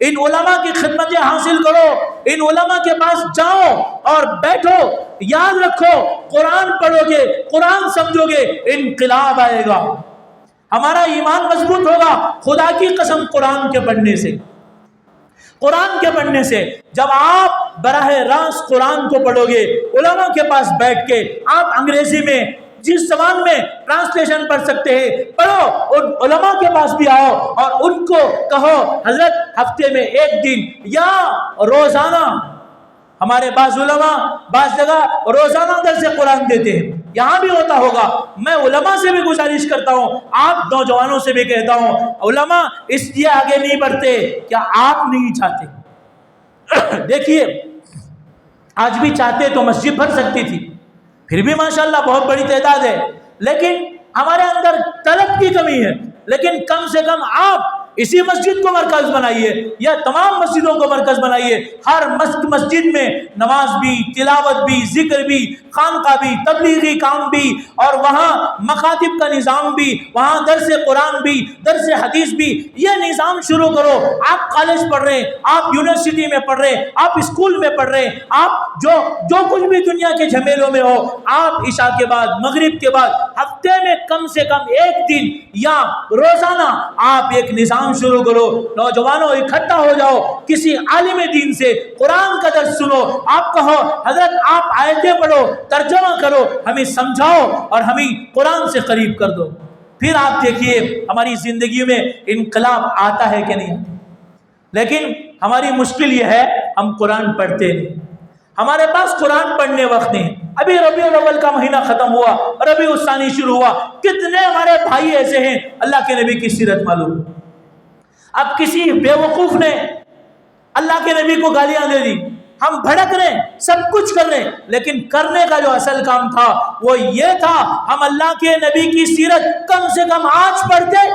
ان علماء کی خدمتیں حاصل کرو، ان علماء کے پاس جاؤ اور بیٹھو۔ یاد رکھو، قرآن پڑھو گے، قرآن سمجھو گے، انقلاب آئے گا، ہمارا ایمان مضبوط ہوگا۔ خدا کی قسم، قرآن کے پڑھنے سے، قرآن کے پڑھنے سے، جب آپ براہ راست قرآن کو پڑھو گے، علماء کے پاس بیٹھ کے، آپ انگریزی میں جس زبان میں ٹرانسلیشن پڑھ سکتے ہیں پڑھو، ان علماء کے پاس بھی آؤ اور ان کو کہو، حضرت ہفتے میں 1 دن یا روزانہ، ہمارے بعض علماء بعض جگہ روزانہ درس قرآن دیتے ہیں، یہاں بھی ہوتا ہوگا۔ میں علماء سے بھی گزارش کرتا ہوں، آپ نوجوانوں سے بھی کہتا ہوں، علماء اس لیے آگے نہیں بڑھتے کیا آپ نہیں چاہتے؟ دیکھیے، آج بھی چاہتے تو مسجد بھر سکتی تھی، پھر بھی ماشاءاللہ بہت بڑی تعداد ہے، لیکن ہمارے اندر طلب کی کمی ہے۔ لیکن کم سے کم آپ اسی مسجد کو مرکز بنائیے، یا تمام مسجدوں کو مرکز بنائیے۔ ہر مسجد میں نماز بھی، تلاوت بھی، ذکر بھی، خانقاہ بھی، تبلیغی کام بھی، اور وہاں مکاتب کا نظام بھی، وہاں درس قرآن بھی، درس حدیث بھی، یہ نظام شروع کرو۔ آپ کالج پڑھ رہے ہیں، آپ یونیورسٹی میں پڑھ رہے ہیں، آپ اسکول میں پڑھ رہے ہیں، آپ جو کچھ بھی دنیا کے جھمیلوں میں ہو، آپ عشاء کے بعد، مغرب کے بعد، ہفتے میں کم سے کم 1 دن یا روزانہ آپ ایک نظام شروع کرو۔ نوجوانوں اکٹھا ہو جاؤ، کسی عالم دین سے قرآن کا درس سنو، آپ کہو، حضرت آپ آیتیں پڑھو، ترجمہ کرو، ہمیں سمجھاؤ اور ہمیں قرآن سے قریب کر دو۔ پھر آپ دیکھیے ہماری زندگی میں انقلاب آتا ہے کہ نہیں آتا۔ لیکن ہماری مشکل یہ ہے، ہم قرآن پڑھتے نہیں، ہمارے پاس قرآن پڑھنے وقت نہیں۔ ابھی ربیع الاول کا مہینہ ختم ہوا، ربیع الثانی شروع ہوا، کتنے ہمارے بھائی ایسے ہیں اللہ کے نبی کی سیرت معلوم، اب کسی بیوقوف نے اللہ کے نبی کو گالیاں دے دی، ہم بھڑک رہے ہیں، سب کچھ کر رہے ہیں، لیکن کرنے کا جو اصل کام تھا وہ یہ تھا، ہم اللہ کے نبی کی سیرت کم سے کم آج پڑھتے،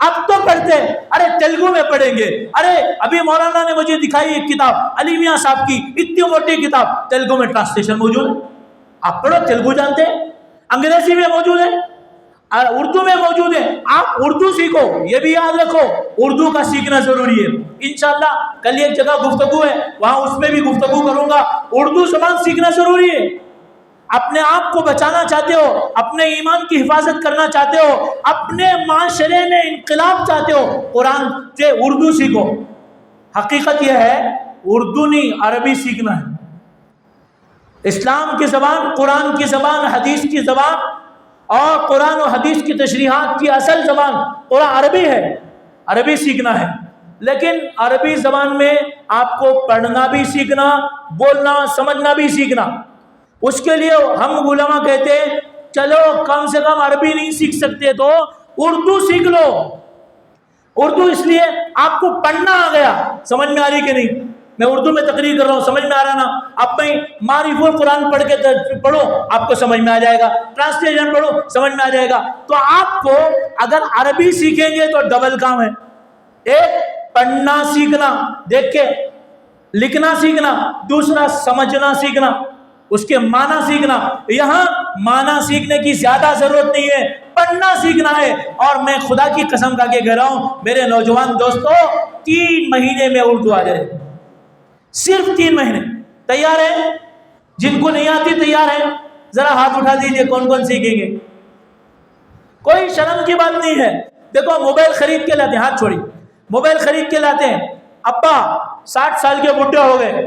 اب تو پڑھتے۔ ارے تیلگو میں پڑھیں گے، ارے ابھی مولانا نے مجھے دکھائی ایک کتاب، علی میاں صاحب کی اتنی موٹی کتاب، تیلگو میں ٹرانسلیشن موجود ہے، آپ پڑھو، تیلگو جانتے ہیں، انگریزی میں موجود ہے، اردو میں موجود ہے، آپ اردو سیکھو۔ یہ بھی یاد رکھو، اردو کا سیکھنا ضروری ہے۔ انشاءاللہ کل ایک جگہ گفتگو ہے، وہاں اس میں بھی گفتگو کروں گا۔ اردو زبان سیکھنا ضروری ہے۔ اپنے آپ کو بچانا چاہتے ہو، اپنے ایمان کی حفاظت کرنا چاہتے ہو، اپنے معاشرے میں انقلاب چاہتے ہو، قرآن سے اردو سیکھو۔ حقیقت یہ ہے، اردو نہیں عربی سیکھنا ہے۔ اسلام کی زبان، قرآن کی زبان، حدیث کی زبان، اور قرآن و حدیث کی تشریحات کی اصل زبان قرآن عربی ہے، عربی سیکھنا ہے۔ لیکن عربی زبان میں آپ کو پڑھنا بھی سیکھنا، بولنا سمجھنا بھی سیکھنا۔ اس کے لیے ہم علماء کہتے ہیں، چلو کم سے کم عربی نہیں سیکھ سکتے تو اردو سیکھ لو۔ اردو اس لیے آپ کو پڑھنا آ گیا، سمجھ میں آ رہی کہ نہیں؟ میں اردو میں تقریر کر رہا ہوں، سمجھ میں آ رہا نا؟ اب میں معرف القرآن پڑھ کے پڑھو، آپ کو سمجھ میں آ جائے گا، ٹرانسلیشن پڑھو، سمجھ میں آ جائے گا۔ تو آپ کو اگر عربی سیکھیں گے تو ڈبل کام ہے، ایک پڑھنا سیکھنا، دیکھ کے لکھنا سیکھنا، دوسرا سمجھنا سیکھنا، اس کے معنی سیکھنا۔ یہاں معنی سیکھنے کی زیادہ ضرورت نہیں ہے، پڑھنا سیکھنا ہے۔ اور میں خدا کی قسم کھا کے کہہ رہا ہوں میرے نوجوان دوستو، 3 مہینے میں اردو آ جائے، صرف 3 مہینے۔ تیار ہیں؟ جن کو نہیں آتی تیار ہیں؟ ذرا ہاتھ اٹھا دیجئے، کون کون سیکھیں گے؟ کوئی شرم کی بات نہیں ہے۔ دیکھو موبائل خرید کے لاتے ہیں، ہاتھ چھوڑی، موبائل خرید کے لاتے ہیں، ابا 60 سال کے بڈھے ہو گئے،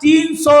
300